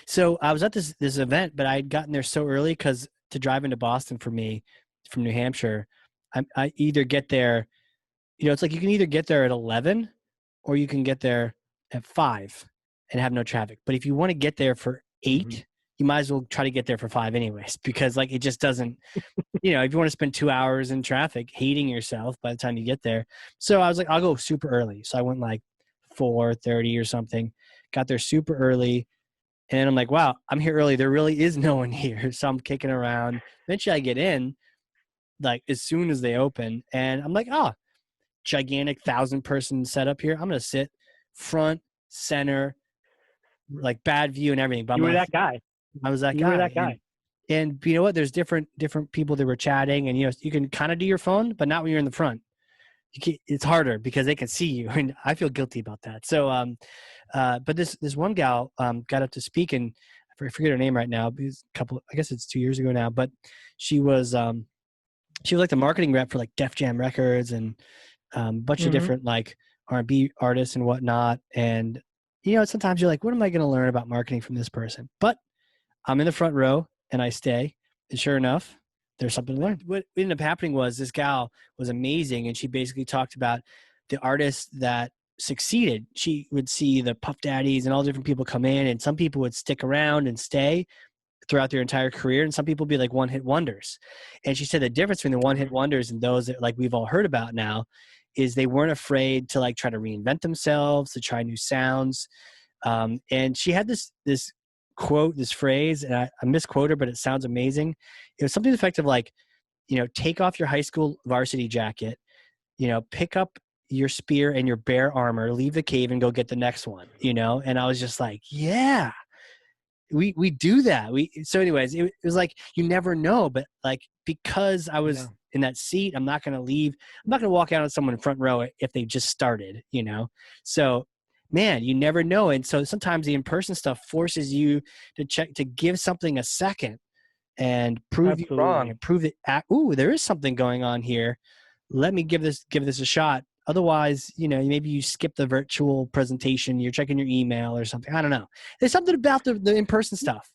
So I was at this event, but I had gotten there so early because to drive into Boston for me from New Hampshire, I either get there. It's like you can either get there at 11 or you can get there at 5 and have no traffic. But if you want to get there for 8, you might as well try to get there for 5 anyways, because like it just doesn't, if you want to spend 2 hours in traffic hating yourself by the time you get there. So I was like, I'll go super early. So I went like 4:30 or something, got there super early. And I'm like, wow, I'm here early. There really is no one here. So I'm kicking around. Eventually I get in like as soon as they open, and I'm like, gigantic 1,000-person setup here. I'm going to sit front, center, like bad view and everything. But You were that guy. I was that You guy. were that guy. And you know what? There's different people that were chatting, and you can kind of do your phone, but not when you're in the front. It's harder because they can see you, and I feel guilty about that. So, but this one gal got up to speak, and I forget her name right now. Because I guess it's 2 years ago now, but she was like the marketing rep for like Def Jam Records and a bunch of different like R&B artists and whatnot. And, sometimes you're like, what am I going to learn about marketing from this person? But I'm in the front row and I stay. And sure enough, there's something to learn. What ended up happening was this gal was amazing. And she basically talked about the artists that succeeded. She would see the Puff Daddies and all different people come in, and some people would stick around and stay throughout their entire career, and some people be like one-hit wonders. And she said the difference between the one-hit wonders and those that like we've all heard about now is they weren't afraid to like try to reinvent themselves, to try new sounds. And she had this quote, this phrase, and I misquote her, but it sounds amazing. It was something effective like, take off your high school varsity jacket, pick up your spear and your bear armor, leave the cave and go get the next one, And I was just like, yeah, we do that. So anyways, it was like, you never know, but like, because I was in that seat. I'm not going to leave. I'm not going to walk out on someone in front row if they just started, So, man, you never know. And so sometimes the in-person stuff forces you to give something a second and prove you wrong Absolutely. and prove that, there is something going on here. Let me give this a shot. Otherwise, maybe you skip the virtual presentation, you're checking your email or something. I don't know. There's something about the in-person stuff.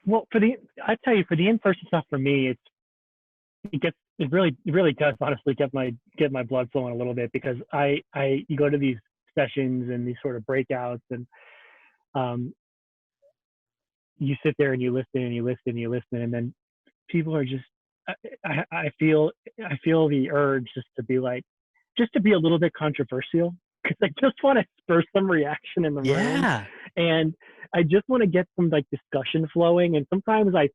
Well, I tell you, for the in-person stuff, for me, it really does honestly get my blood flowing a little bit, because you go to these sessions and these sort of breakouts, and um, you sit there and you listen and you listen and you listen, and then people are just, I feel the urge just to be a little bit controversial, because I just want to spur some reaction in the room, Yeah. and I just want to get some like discussion flowing. And sometimes I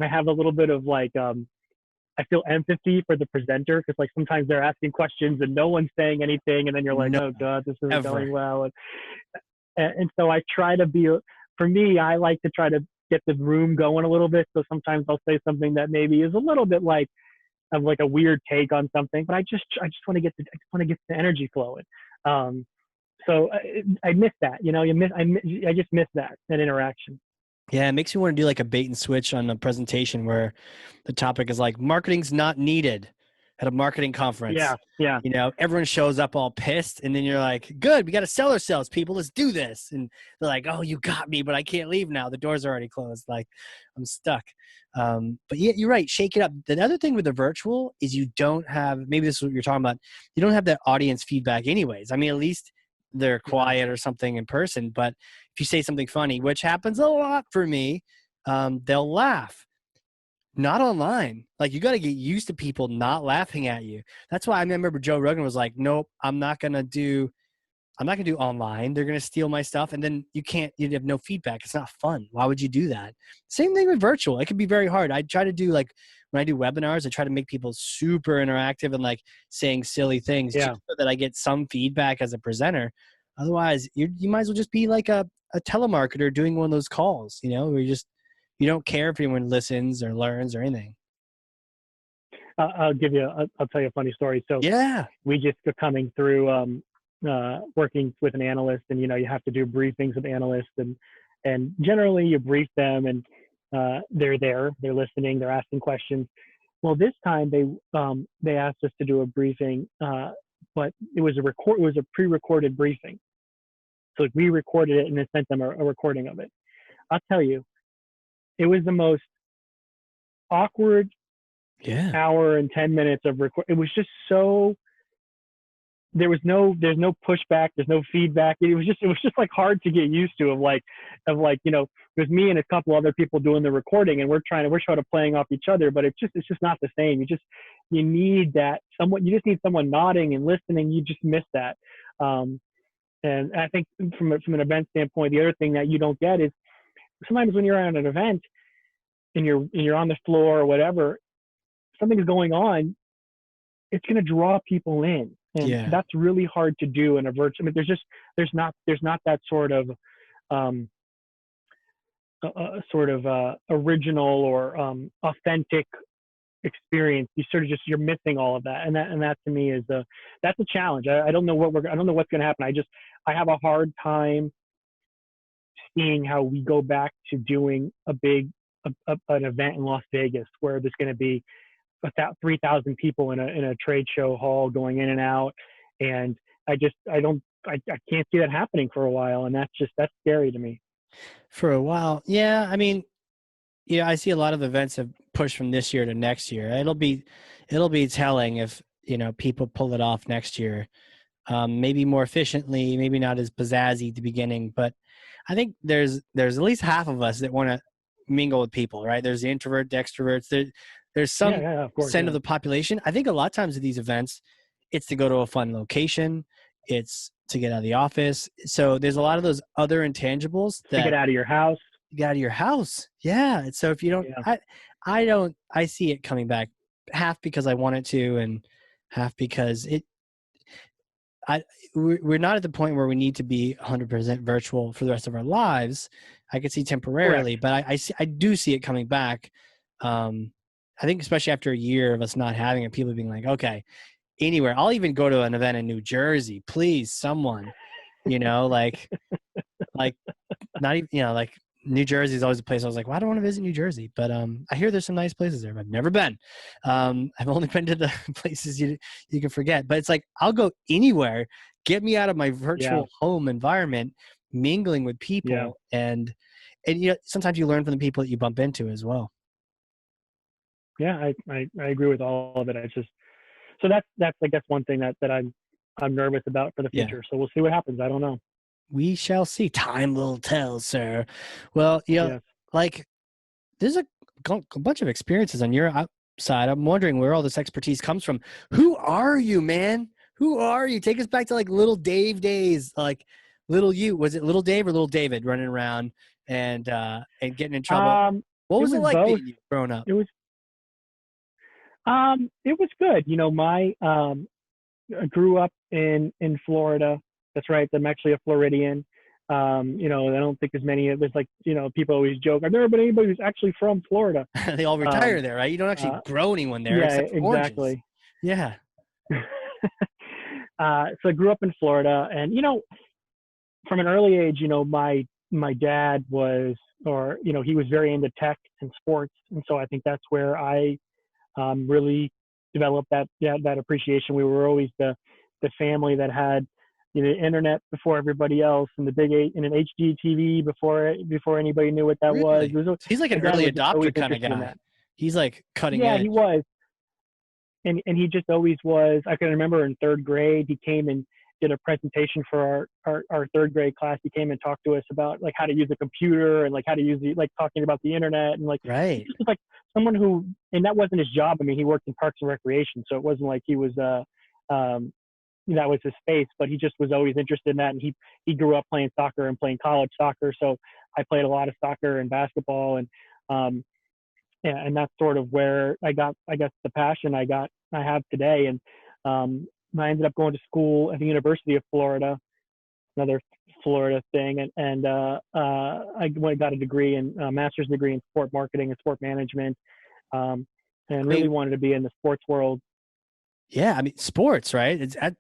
have a little bit of I feel empathy for the presenter, because like sometimes they're asking questions and no one's saying anything, and then you're like, No, oh god, this isn't ever. going well. And so I try to be, for me, I like to try to get the room going a little bit. So sometimes I'll say something that maybe is a little bit like of like a weird take on something, but I just want to get the energy flowing. So I miss that, I just miss that interaction. Yeah, it makes me want to do like a bait and switch on a presentation where the topic is like marketing's not needed at a marketing conference. Yeah, yeah. Everyone shows up all pissed, and then you're like, good, we got to sell ourselves, people. Let's do this. And they're like, oh, you got me, but I can't leave now. The doors are already closed. Like, I'm stuck. But yeah, you're right. Shake it up. The other thing with the virtual is you don't have, maybe this is what you're talking about, you don't have that audience feedback anyways. I mean, at least they're quiet or something in person, but if you say something funny, which happens a lot for me, they'll laugh. Not online. Like, you got to get used to people not laughing at you. That's why I remember Joe Rogan was like, nope, I'm not going to do online. They're going to steal my stuff. And then you have no feedback. It's not fun. Why would you do that? Same thing with virtual. It can be very hard. I try to do, like, when I do webinars, I try to make people super interactive and like saying silly things Yeah. just so that I get some feedback as a presenter. Otherwise, you might as well just be like a telemarketer doing one of those calls, where you don't care if anyone listens or learns or anything. I'll tell you a funny story. So Yeah. we just are coming through working with an analyst, and you have to do briefings with analysts, and generally you brief them, and they're listening, they're asking questions. Well, this time they asked us to do a briefing, but it was a pre-recorded briefing. So we recorded it and then sent them a recording of it. I'll tell you, it was the most awkward hour and 10 minutes of record. It was just so, there's no pushback, there's no feedback. It was just like hard to get used to, it was me and a couple other people doing the recording, and we're sort of playing off each other, but it's just not the same. You need that someone, you just need someone nodding and listening. You just miss that. And I think from an event standpoint, the other thing that you don't get is sometimes when you're at an event and you're on the floor or whatever, something's going on, it's going to draw people in, and that's really hard to do in a virtual. I mean, there's not that sort of original or authentic experience. You're missing all of that, and that to me is that's a challenge. I don't know what's going to happen. I have a hard time seeing how we go back to doing an event in Las Vegas where there's going to be about 3,000 people in a trade show hall going in and out, and I can't see that happening for a while, and that's scary to me. For a while, yeah. I mean, I see a lot of events have pushed from this year to next year. It'll be telling if people pull it off next year. Maybe more efficiently, maybe not as pizzazzy at the beginning, but I think there's at least half of us that want to mingle with people, right? There's the introvert, the extroverts. There's some of course, percent of the population. I think a lot of times at these events, it's to go to a fun location. It's to get out of the office. So there's a lot of those other intangibles that to get out of your house. Get out of your house. Yeah. And so if you don't, I see it coming back, half because I want it to, and half because we're not at the point where we need to be 100% virtual for the rest of our lives. I could see temporarily, Correct. but I do see it coming back. I think especially after a year of us not having it, people being like, okay, anywhere. I'll even go to an event in New Jersey, please, someone, you know, like not even, like New Jersey is always a place I was like, well, I don't want to visit New Jersey, but I hear there's some nice places there. I've never been. I've only been to the places you can forget, but it's like, I'll go anywhere, get me out of my Yeah. virtual home environment, mingling with Yeah. people. And sometimes you learn from the people that you bump into as well. Yeah. I agree with all of it. It's just, so that's, I guess, one thing that I'm nervous about for the Yeah. future. So we'll see what happens. I don't know. We shall see. Time will tell, sir. Well, Yes. like there's a bunch of experiences on your side. I'm wondering where all this expertise comes from. Who are you, man? Who are you? Take us back to like little Dave days, like little you. Was it little Dave or little David running around and getting in trouble? What It was it was like both. being you growing up? It was good. I grew up in Florida. That's right. I'm actually a Floridian. I don't think as many of us, like, people always joke, I've never been anybody who's actually from Florida. They all retire Um, there, right? You don't actually uh, grow anyone there yeah, except for oranges. exactly. Yeah. So I grew up in Florida, and from an early age, my dad was, or he was very into tech and sports, and so I think that's where I really developed that appreciation. We were always the family that had internet before everybody else, and the big eight and an HD TV before anybody knew what that was. Really? He's like My an dad early was just always adopter kind of interested in that. guy. He's like cutting Yeah, he edge. was, and he just always was. I can remember in third grade, he came and did a presentation for our third grade class. He came and talked to us about like how to use a computer and like how to use like talking about the internet, and like he Right. just was like someone who, and that wasn't his job. I mean, he worked in Parks and Recreation, so it wasn't like he was um that was his space, but he just was always interested in that. And he grew up playing soccer and playing college soccer, so I played a lot of soccer and basketball, and um yeah, and that's sort of where I got, I guess, the passion I have today. And I ended up going to school at the University of Florida, another Florida thing, I got a degree in master's degree in sport marketing and sport management, um, and I really mean, wanted to be in the sports world. yeah, I mean, sports, right? It's a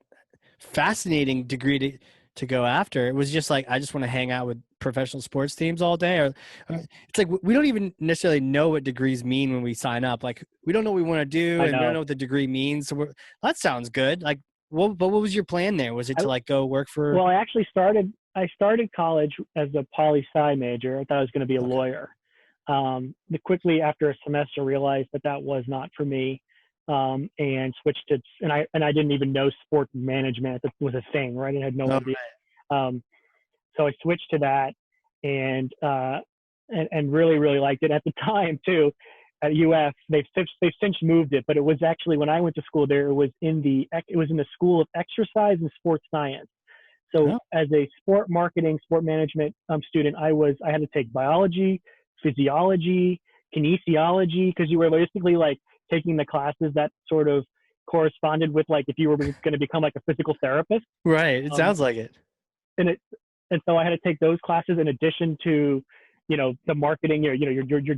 fascinating degree to go after. It was just like, I just want to hang out with professional sports teams all day. Or it's like, we don't even necessarily know what degrees mean when we sign up. Like, we don't know what we want to do I and we don't know. know what the degree means. So that sounds good. Like, but what was your plan there? Was it I, to like go work for? well, I started college as a poli sci major. I thought I was going to be a Okay. lawyer. Quickly after a semester realized that was not for me, and switched to, and I didn't even know sport management was a thing, right? I had no Oh, idea. Um, so I switched to that, and really really liked it at the time too. At UF, they've since moved it, but it was actually, when I went to school there, it was in the School of Exercise and Sports Science. So oh, as a sport marketing, sport management student, I had to take biology, physiology, kinesiology, because you were basically like taking the classes that sort of corresponded with like if you were going to become like a physical therapist. right. It Um, sounds like it. and it and so I had to take those classes in addition to the marketing, your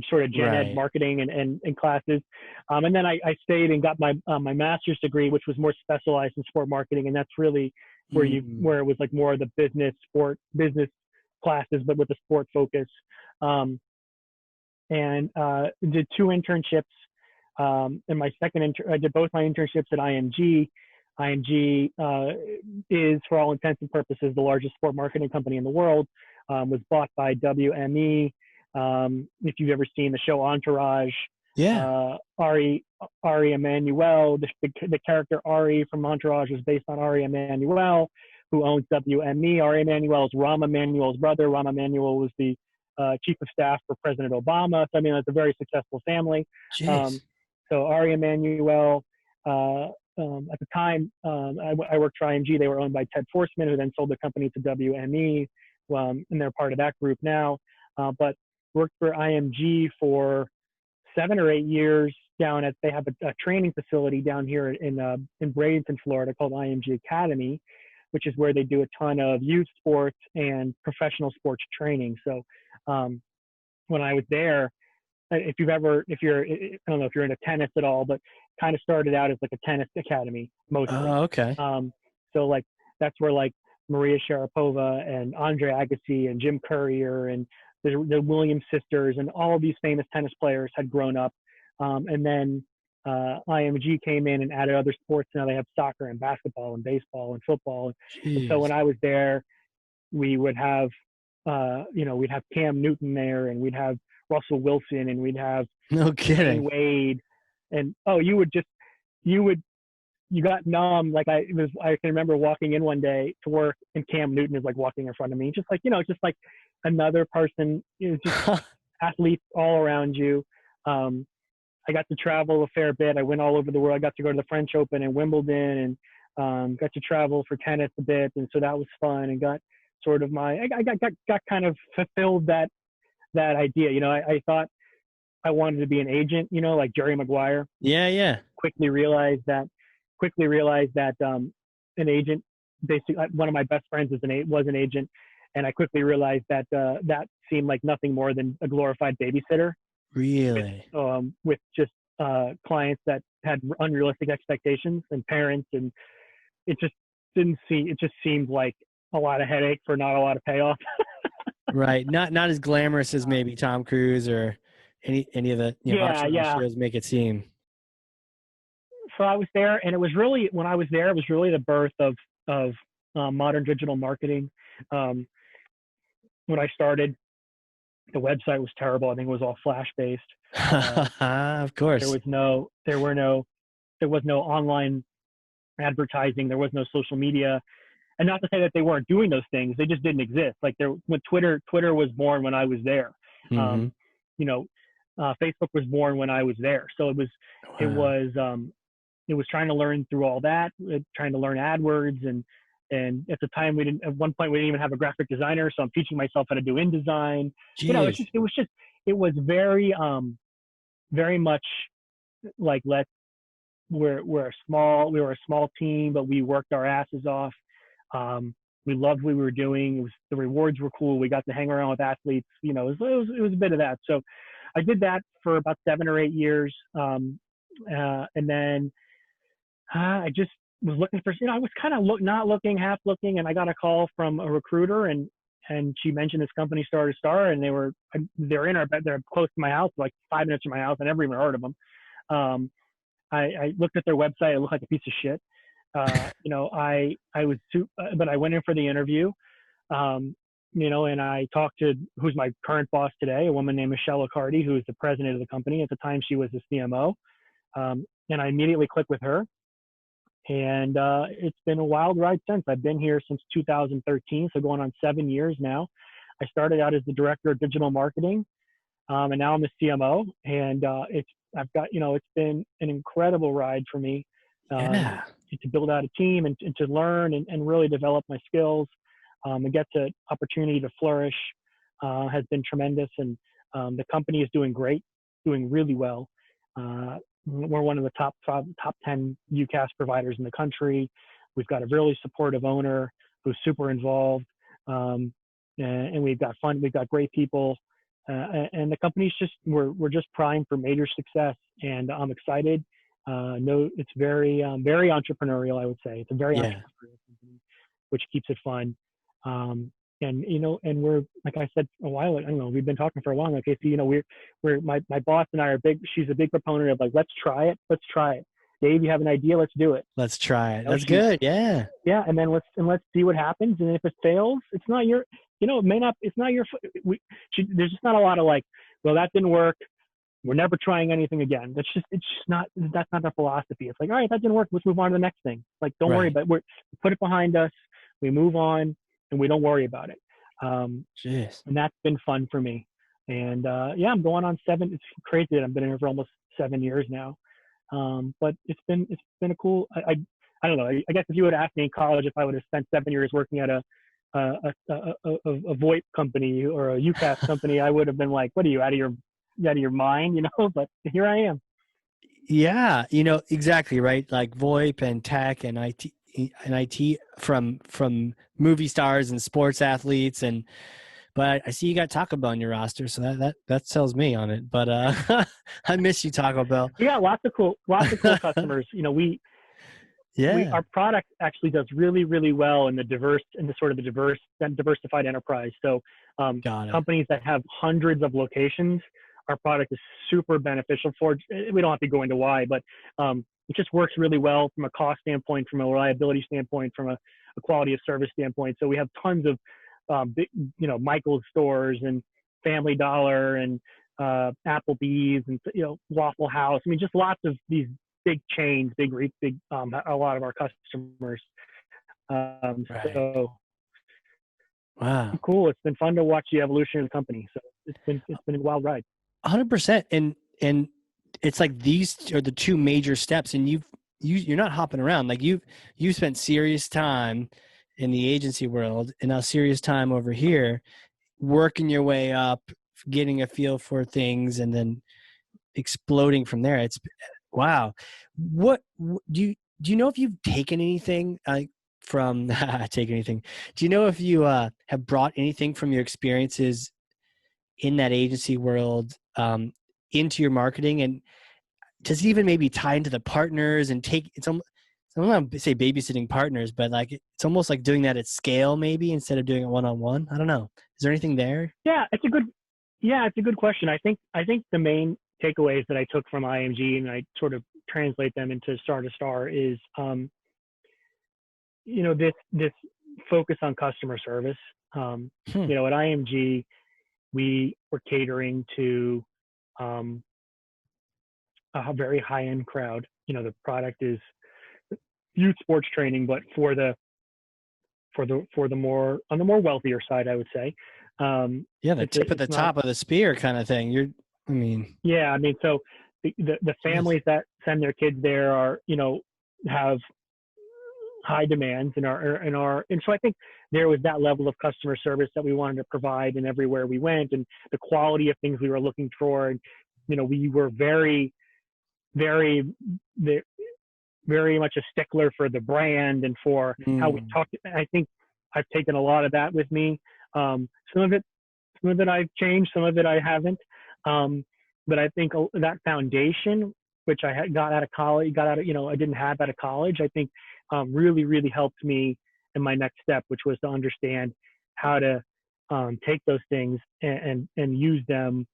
sort of gen ed Right. marketing and classes, and then I stayed and got my master's degree, which was more specialized in sport marketing, and that's really Mm. where it was like more of the business classes, but with a sport focus. um, and did two internships. And my I did both my internships at IMG. IMG is, for all intents and purposes, the largest sport marketing company in the world. Was bought by WME. If you've ever seen the show Entourage, Yeah. Ari Emanuel, the character Ari from Entourage was based on Ari Emanuel, who owns WME. Ari Emanuel is Rahm Emanuel's brother. Rahm Emanuel was the chief of staff for President Obama. So, I mean, it's a very successful family. Jeez. Um, so Ari Emanuel, at the time, I worked for IMG. They were owned by Ted Forsman, who then sold the company to WME, and they're part of that group now. But worked for IMG for 7 or 8 years they have a training facility down here in Bradenton, Florida, called IMG Academy, which is where they do a ton of youth sports and professional sports training. So when I was there, if you've ever, if you're, I don't know if you're into tennis at all, but kind of started out as like a tennis academy mostly. Oh, okay. Um, so like that's where like Maria Sharapova and Andre Agassi and Jim Courier and the Williams sisters and all these famous tennis players had grown up. And then IMG came in and added other sports. Now they have soccer and basketball and baseball and football. And so when Jeez. I was there, we would have, we'd have Cam Newton there, and we'd have Russell Wilson, and we'd have No Dwayne kidding. Wade. And you would, you got numb. Like I can remember walking in one day to work, and Cam Newton is like walking in front of me, just like, just like another person. It was just athletes all around you. I got to travel a fair bit. I went all over the world. I got to go to the French Open and Wimbledon, and got to travel for tennis a bit, and so that was fun. And got sort of I got kind of fulfilled that idea. I thought I wanted to be an agent, like Jerry Maguire. Yeah, yeah. Quickly realized that an agent, basically one of my best friends was an agent, and I quickly realized that that seemed like nothing more than a glorified babysitter Really? with just clients that had unrealistic expectations and parents, and it just it just seemed like a lot of headache for not a lot of payoff. Right. Not as glamorous as maybe Tom Cruise or any of the entourage Yeah. shows make it seem. So I was there, and it was really, when I was there, it was really the birth of modern digital marketing. When I started, the website was terrible. I think it was all Flash based. Of course. There was no online advertising. There was no social media. And not to say that they weren't doing those things, they just didn't exist. Like when Twitter was born when I was there. Mm-hmm. Facebook was born when I was there. So it was trying to learn through all that, trying to learn AdWords, and at the time at one point we didn't even have a graphic designer, so I'm teaching myself how to do InDesign. Jeez. It was very very much like we were a small team, but we worked our asses off. We loved what we were doing. The rewards were cool. We got to hang around with athletes. It was a bit of that. So I did that for about 7 or 8 years. And then I just was looking for, I was kind of not looking, half looking, and I got a call from a recruiter, and she mentioned this company, Star2Star, and they're close to my house, like 5 minutes from my house. I never even heard of them. I looked at their website. It looked like a piece of shit. But I went in for the interview, and I talked to who's my current boss today, a woman named Michelle Accardi, who is the president of the company. At the time, she was the CMO. And I immediately clicked with her. And it's been a wild ride since. I've been here since 2013, so going on 7 years now. I started out as the director of digital marketing, and now I'm the CMO. And it's been an incredible ride for me Yeah. to build out a team and to learn and really develop my skills, and get the opportunity to flourish has been tremendous. And the company is doing great, doing really well. We're one of the top 10 UCaaS providers in the country. We've got a really supportive owner who's super involved, and we've got fun. We've got great people, and the company's we're just primed for major success. And I'm excited. It's very very entrepreneurial. I would say it's a very entrepreneurial company, which keeps it fun. And we're, like I said a while ago, I don't know, we've been talking for a while. Okay, so we're my boss and I are she's a big proponent of, like, let's try it. Dave, you have an idea, let's do it. Let's try it. That's good. Yeah. Yeah, and then let's see what happens. And if it fails, it's not your, it may not, it's not your. There's just not a lot of like, well, that didn't work, we're never trying anything again. That's not the philosophy. It's like, all right, that didn't work, let's move on to the next thing. Like, don't worry about it. We put it behind us, we move on, and we don't worry about it. Jeez. And that's been fun for me. And I'm going on 7. It's crazy that I've been here for almost 7 years now. But it's been a cool. I don't know. I guess if you would ask me in college if I would have spent 7 years working at a VoIP company or a UCaaS company, I would have been like, "What are you, out of your mind?" But here I am. Yeah, exactly right. Like VoIP and tech and IT from movie stars and sports athletes, But I see you got Taco Bell on your roster, so that sells me on it. But I miss you, Taco Bell. Yeah, lots of cool customers. You know, Yeah, our product actually does really, really well in the sort of the diversified enterprise. So got it. companies that have hundreds of locations, our product is super beneficial for. We don't have to go into why, but it just works really well from a cost standpoint, from a reliability standpoint, from a quality of service standpoint. So we have tons of big, Michael's stores and Family Dollar and Applebee's and Waffle House. I mean, just lots of these big chains, a lot of our customers. Right. So Wow. cool. It's been fun to watch the evolution of the company. So it's been a wild ride. 100%. And it's like these are the two major steps, and you're not hopping around. Like you spent serious time in the agency world and now serious time over here working your way up, getting a feel for things, and then exploding from there. It's wow. What do you know if you've taken anything from take anything? Do you know if you have brought anything from your experiences in that agency world into your marketing, and does it even maybe tie into the partners and take it's almost, I don't want to say babysitting partners, but like it's almost like doing that at scale maybe instead of doing it one-on-one. I don't know. Is there anything there? Yeah, it's a good question. I think the main takeaways that I took from IMG and I sort of translate them into Star to Star is this focus on customer service. Hmm. At IMG we were catering to a very high end crowd. The product is youth sports training, but for the more on the more wealthier side, I would say. Yeah, the tip at It's the not. top of the spear kind of thing. I mean, Yeah, I mean, so the yes. families that send their kids there are have high demands and so I think there was that level of customer service that we wanted to provide and everywhere we went, and the quality of things we were looking for, and we were very very very much a stickler for the brand and for how we Mm. talk. I think I've taken a lot of that with me. Some of it I've changed, some of it I haven't. But I think that foundation, which I had got out of college, I didn't have out of college, I think really, really helped me in my next step, which was to understand how to take those things and use them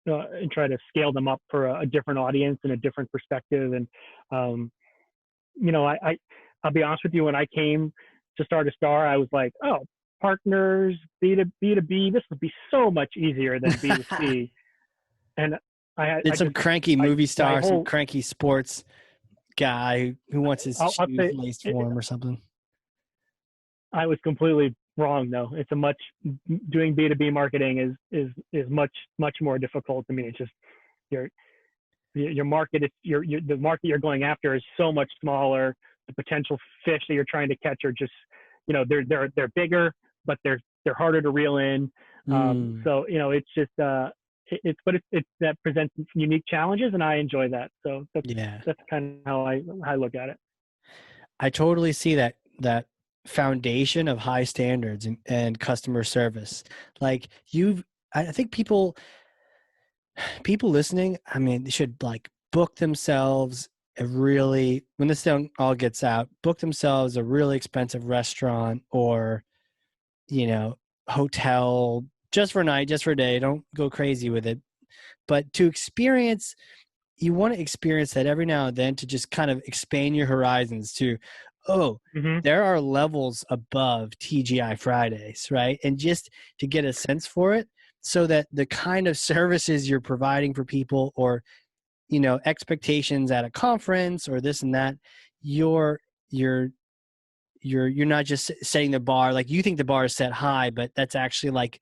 and try to scale them up for a different audience and a different perspective. And um, I'll be honest with you, when I came to Star to Star, I was like, oh, partners, B2B, this would be so much easier than B2C. And Did some cranky movie my star, some whole, cranky sports guy who wants his I'll shoes say, laced for him or something. I was completely wrong though. Doing B2B marketing is much more difficult to me. It's just your market is the market you're going after is so much smaller. The potential fish that you're trying to catch are just they're bigger, but they're harder to reel in. Mm, So it's just it's that presents unique challenges, and I enjoy that. So yeah. that's kind of how I look at it. I totally see that foundation of high standards and customer service. Like I think people listening, I mean, they should like book themselves a really when this thing all gets out, book themselves a really expensive restaurant or you know hotel just for a night, just for a day. Don't go crazy with it, but to experience you want to experience that every now and then to just kind of expand your horizons to, oh, Mm-hmm. there are levels above TGI Fridays, right? And just to get a sense for it so that the kind of services you're providing for people or, expectations at a conference or this and that, you're, you're, you're not just setting the bar like you think the bar is set high, but that's actually like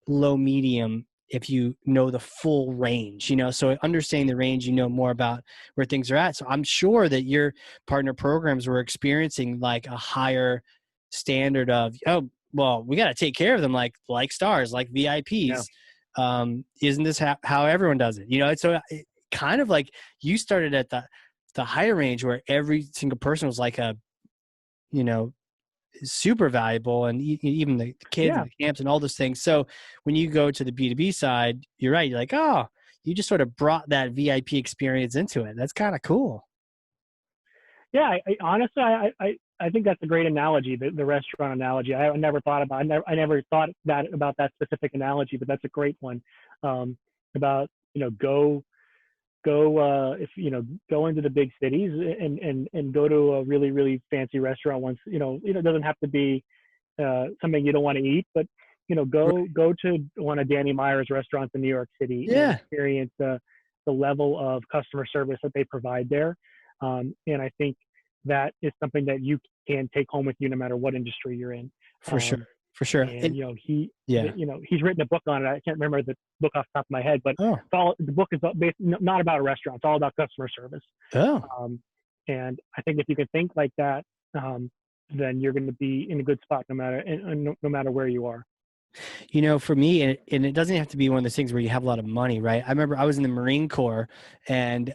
low medium if you know the full range, so understanding the range, more about where things are at. So I'm sure that your partner programs were experiencing like a higher standard of, oh, well, we got to take care of them like stars, like Yeah. VIPs. Isn't this how everyone does it? It's so kind of like you started at the higher range where every single person was like a, you know, is super valuable, and even the kids Yeah. and the camps and all those things. So when you go to the B2B side, you're right. You're like, oh, you just sort of brought that VIP experience into it. That's kind of cool. Yeah, honestly, I think that's a great analogy, the restaurant analogy. I never thought about, I never thought that about that specific analogy, but that's a great one. About, if go into the big cities and go to a really really fancy restaurant once. It doesn't have to be something you don't want to eat, but Right. go to one of Danny Meyer's restaurants in New York City and Yeah, experience the level of customer service that they provide there. And I think that is something that you can take home with you no matter what industry you're in. for sure. Um, For sure. and And yeah. he's written a book on it. I can't remember the book off the top of my head, but Oh, the book is not about a restaurant. It's all about customer service. oh, Um, and I think if you can think like that, um, then you're going to be in a good spot no matter where you are. for me, and it doesn't have to be one of those things where you have a lot of money, right? I remember I was in the Marine Corps, and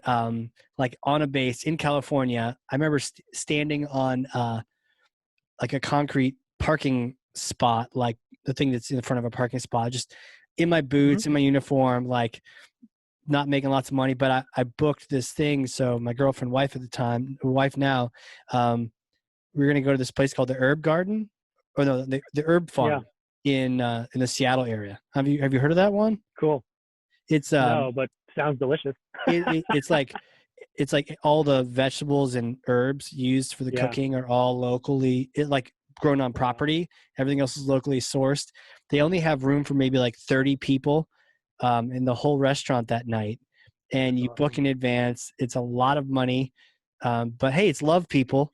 like on a base in California, I remember standing on like a concrete parking spot, like the thing that's in front of a parking spot, just in my Mm-hmm. boots, in my uniform, like not making lots of money, but I booked this thing. So my girlfriend, wife at the time, wife now, we were going to go to this place called the Herb Garden, or no, the Herb Yeah, Farm in the Seattle area. Have you heard of that one? cool. It's No, but sounds delicious. it's like all the vegetables and herbs used for the Yeah. cooking are all locally like grown on Wow. property. Everything else is locally sourced. They only have room for maybe like 30 people in the whole restaurant that night, That's and you book awesome. in advance. It's a lot of money, but hey, it's love people.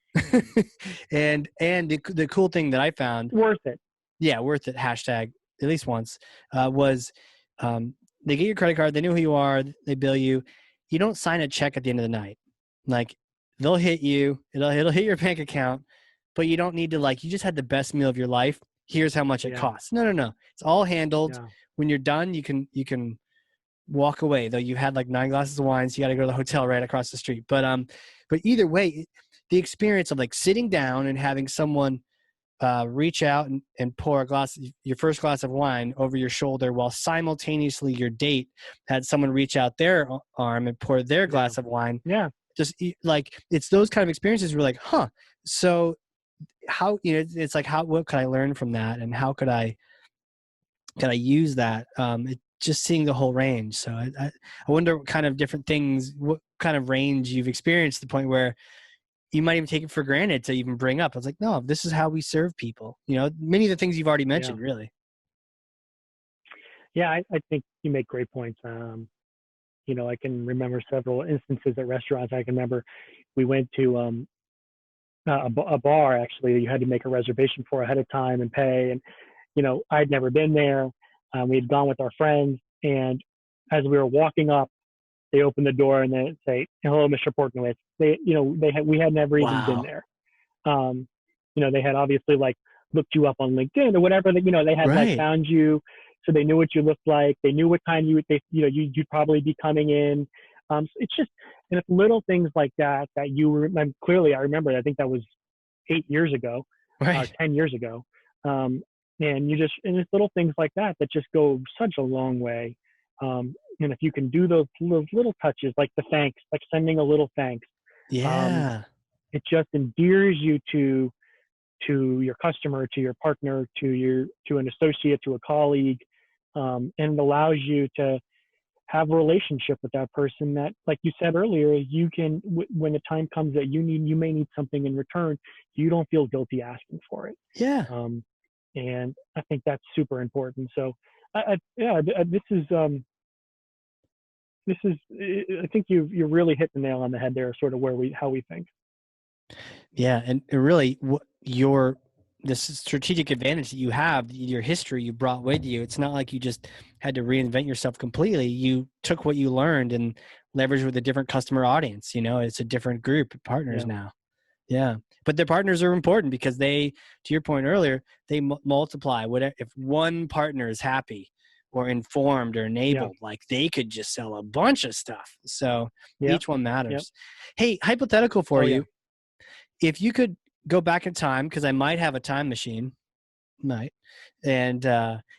And the cool thing that I found, Worth it. yeah, worth it, hashtag at least once, was um, they get your credit card, they know who you are, they bill you. You don't sign a check at the end of the night. Like they'll hit you, it'll hit your bank account, but you don't need to, like, you just had the best meal of your life. Here's how much it Yeah. costs. No, no, no. It's all handled. Yeah. When you're done, you can walk away. Though you had like 9 glasses of wine, so you got to go to the hotel right across the street. But either way, the experience of like sitting down and having someone reach out and pour your first glass of wine over your shoulder while simultaneously your date had someone reach out their arm and pour their Yeah. glass of wine. Yeah. Just like, it's those kind of experiences where like, huh, so how, it's like, what could I learn from that, and how could I use that? Just seeing the whole range. So I wonder what kind of different things, what kind of range you've experienced to the point where you might even take it for granted to even bring up. I was like, no, this is how we serve people. Many of the things you've already Yeah. mentioned, really. Yeah. I think you make great points. I can remember several instances at restaurants. I can remember we went to a bar actually. You had to make a reservation for ahead of time and pay. And I'd never been there. We had gone with our friends, and as we were walking up, they opened the door and they say, "Hello, Mr. Portnowitz." We had never even been Wow. there. They had obviously like looked you up on LinkedIn or whatever. That they had like Right. found you, so they knew what you looked like. They knew what time you'd probably be coming in. So it's just, and it's little things like that that clearly I remember. I think that was 8 years ago, Right. 10 years ago. Um, and it's little things like that that just go such a long way. And if you can do those little touches, like the thanks, like sending a little thanks, um, Yeah. it just endears you to your customer, to your partner, to an associate, to a colleague, and allows you to have a relationship with that person that, like you said earlier, you can, when the time comes that you may need something in return, you don't feel guilty asking for it. Yeah. Um, and I think that's super important. So, yeah, this is, I think you really hit the nail on the head there, sort of how we think. Yeah. And really, your this strategic advantage that you have, your history you brought with you, it's not like you just had to reinvent yourself completely. You took what you learned and leveraged with a different customer audience. It's a different group of partners Yeah, now. Yeah. But their partners are important because they, to your point earlier, they multiply. If one partner is happy or informed or yeah, enabled, like they could just sell a bunch of stuff. So yeah, each one yeah. matters. Hey, hypothetical for Oh yeah. you. If you could go back in time, because I might have a time machine, might. And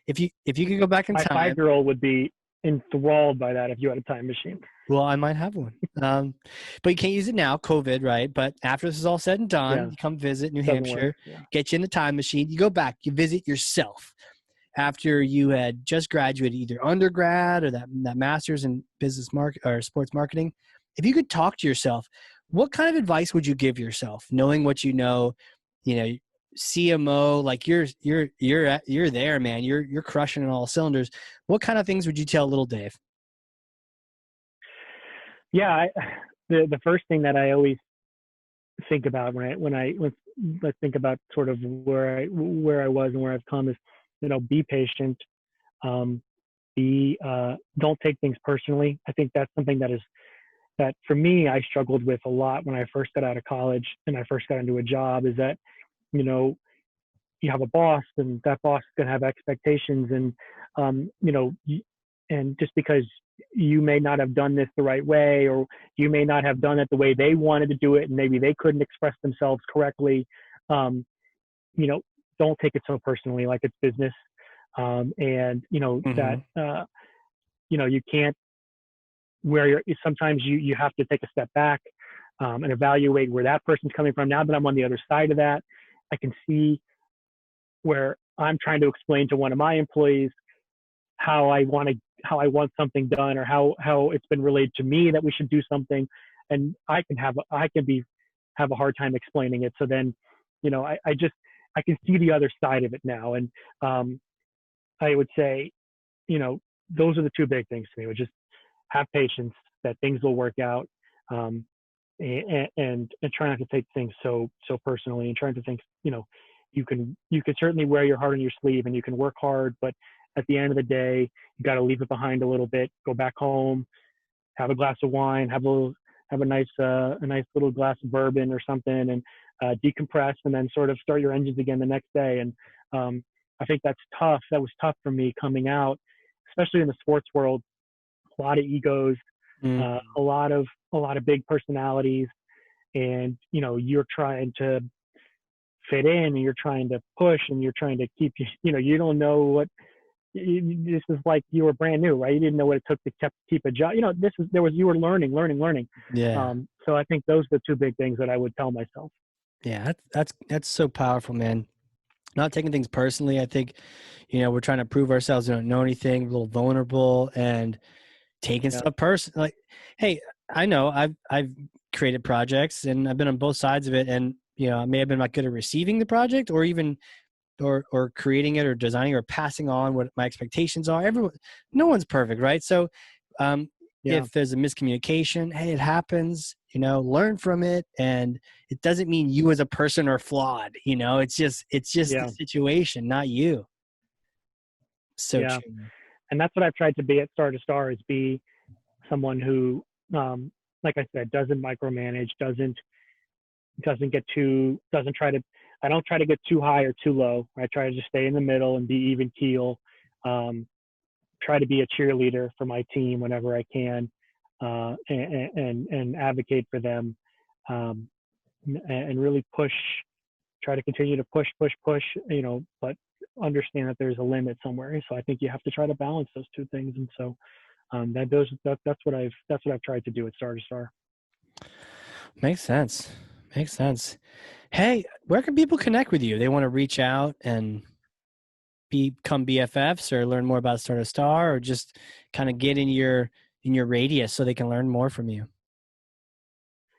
if you could go back in My time, 5-year-old would be enthralled by that if you had a time machine. well, I might have one. But you can't use it now, COVID, right? But after this is all said and done, Yeah, you come visit New doesn't work. Hampshire, Yeah. get you in the time machine, you go back, you visit yourself after you had just graduated either undergrad or that master's in business market or sports marketing. If you could talk to yourself, what kind of advice would you give yourself, knowing what you know, CMO, like you're there, man. You're crushing on all cylinders. What kind of things would you tell little Dave? Yeah, the first thing that I always think about let's think about sort of where I was and where I've come is, be patient. Don't take things personally. I think that's something that for me, I struggled with a lot when I first got out of college and I first got into a job, is that, you know, you have a boss and that boss is going to have expectations, and, and just because you may not have done this the right way, or you may not have done it the way they wanted to do it, and maybe they couldn't express themselves correctly, um, you know, don't take it so personally, like it's business. And that, Mm-hmm. you can't, sometimes you have to take a step back, and evaluate where that person's coming from. Now that I'm on the other side of that, I can see where I'm trying to explain to one of my employees how I want something done, or how it's been relayed to me that we should do something, and I can have a hard time explaining it. So then, I can see the other side of it now, and I would say, those are the two big things to me. Would just have patience that things will work out, um, and try not to take things so personally, and trying to think, you can certainly wear your heart on your sleeve and you can work hard, but at the end of the day, you got to leave it behind a little bit, go back home, have a glass of wine, have a nice little glass of bourbon or something, and decompress, and then sort of start your engines again the next day. And I think that's tough. That was tough for me coming out, especially in the sports world. A lot of egos, Mm-hmm. a lot of big personalities, and you're trying to fit in, and you're trying to push, and you're trying to keep you don't know what this is like. You were brand new, right? You didn't know what it took to keep a job. You were learning. Yeah. So I think those are the two big things that I would tell myself. Yeah. That's so powerful, man. Not taking things personally. I think, we're trying to prove ourselves. We don't know anything. We're a little vulnerable and taking Yeah, stuff personally. Like, hey, I know I've created projects and I've been on both sides of it, and I may have been not good at receiving the project, or even or creating it, or designing, or passing on what my expectations are. No one's perfect, right? So um, yeah, if there's a miscommunication, hey, it happens. Learn from it, and it doesn't mean you as a person are flawed. It's just the yeah, situation, not you. So yeah. true. And that's what I've tried to be at Star to Star, is be someone who, like I said, doesn't micromanage, doesn't try to. I don't try to get too high or too low. I try to just stay in the middle and be even keel. Um, Try to be a cheerleader for my team whenever I can, and advocate for them, um, and really push. Try to continue to push. But understand that there's a limit somewhere. So I think you have to try to balance those two things. And so that's what I've tried to do at Star to Star. Makes sense. Makes sense. Hey, where can people connect with you? They want to reach out and become BFFs, or learn more about Star to Star, or just kind of get in your radius so they can learn more from you.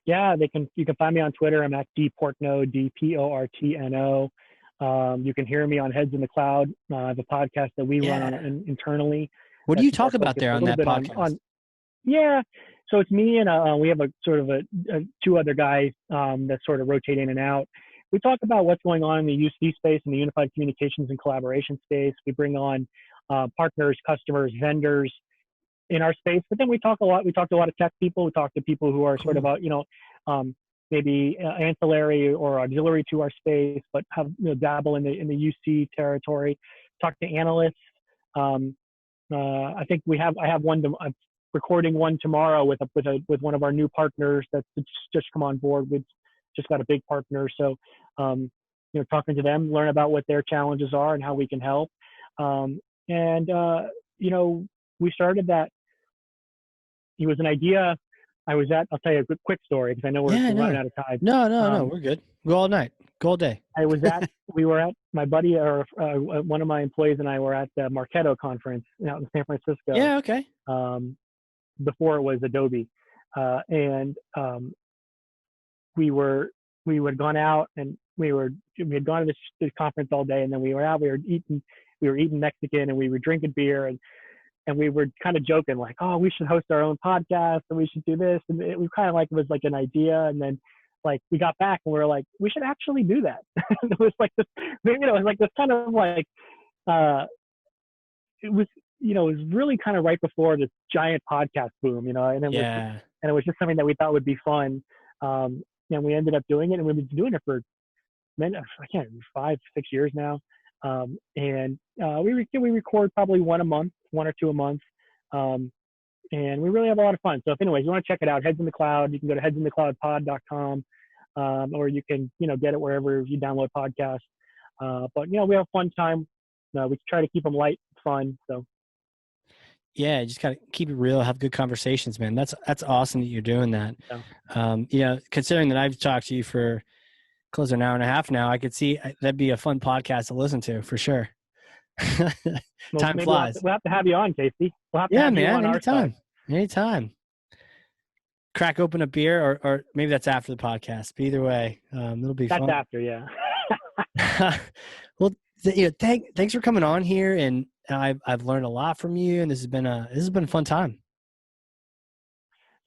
Yeah, you can find me on Twitter. I'm at dportno, DPORTNO. You can hear me on Heads in the Cloud. I have a podcast that we run Yeah. internally What do that's you more talk about focused there a on little that bit podcast? yeah. So it's me, and we have a sort of a two other guys that sort of rotate in and out. We talk about what's going on in the UC space, in the unified communications and collaboration space. We bring on partners, customers, vendors in our space. But then we talk a lot. We talk to a lot of tech people. We talk to people who are sort of Cool. um, maybe ancillary or auxiliary to our space, but have dabble in the UC territory. Talk to analysts. Um, I think I have one. I'm recording one tomorrow with one of our new partners that's just come on board with just got a big partner. So, talking to them, learn about what their challenges are and how we can help. And we started that. It was an idea. I'll tell you a quick story because I know we're Yeah, running no. out of time. No, we're good. Go all night. Go all day. We were at my buddy or one of my employees and I were at the Marketo conference out in San Francisco. Yeah, okay. Before it was Adobe. And we had gone out and we had gone to this conference all day, and then we were out, we were eating Mexican and we were drinking beer, and we were kind of joking like, oh, we should host our own podcast and we should do this. And we kind of like, it was like an idea. And then like we got back and we were like, we should actually do that. It was like this, it was like this kind of like, it was really kind of right before this giant podcast boom, and it was just something that we thought would be fun. And we ended up doing it, and we've been doing it for, I can't, 5-6 years now. And we record probably one or two a month. And we really have a lot of fun. So if anyways, you want to check it out, Heads in the Cloud, you can go to headsinthecloudpod.com, or you can, get it wherever you download podcasts. But we have a fun time. We try to keep them light, fun. So. Yeah, just gotta keep it real, have good conversations, man. That's awesome that you're doing that. Yeah. Considering that I've talked to you for close to an hour and a half now, I could see that'd be a fun podcast to listen to for sure. Time flies. We'll have to have you on, Casey. We'll have to have you on anytime. Anytime. Crack open a beer, or maybe that's after the podcast. But either way, it'll be fun. That's after, yeah. Well, thanks for coming on here, and I've learned a lot from you, and this has been a fun time.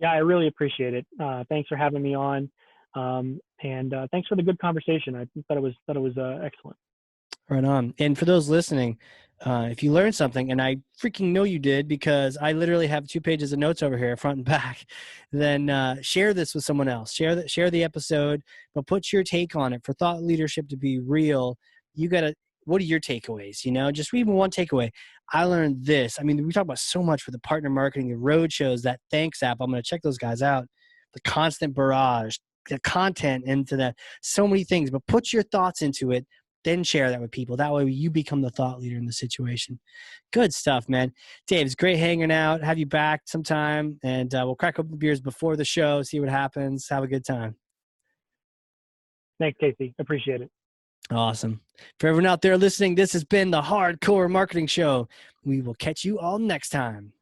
Yeah, I really appreciate it. Thanks for having me on, and thanks for the good conversation. I thought it was excellent. Right on. And for those listening, if you learned something, and I freaking know you did because I literally have 2 pages of notes over here, front and back, then share this with someone else. Share the episode, but put your take on it. For thought leadership to be real, what are your takeaways? Just even one takeaway. I learned this. I mean, we talk about so much with the partner marketing, the road shows, that Thanks app. I'm going to check those guys out. The constant barrage, the content into that, so many things, but put your thoughts into it, then share that with people. That way you become the thought leader in the situation. Good stuff, man. Dave, it's great hanging out. Have you back sometime, and we'll crack open beers before the show, see what happens. Have a good time. Thanks, Casey. Appreciate it. Awesome. For everyone out there listening, this has been the Hardcore Marketing Show. We will catch you all next time.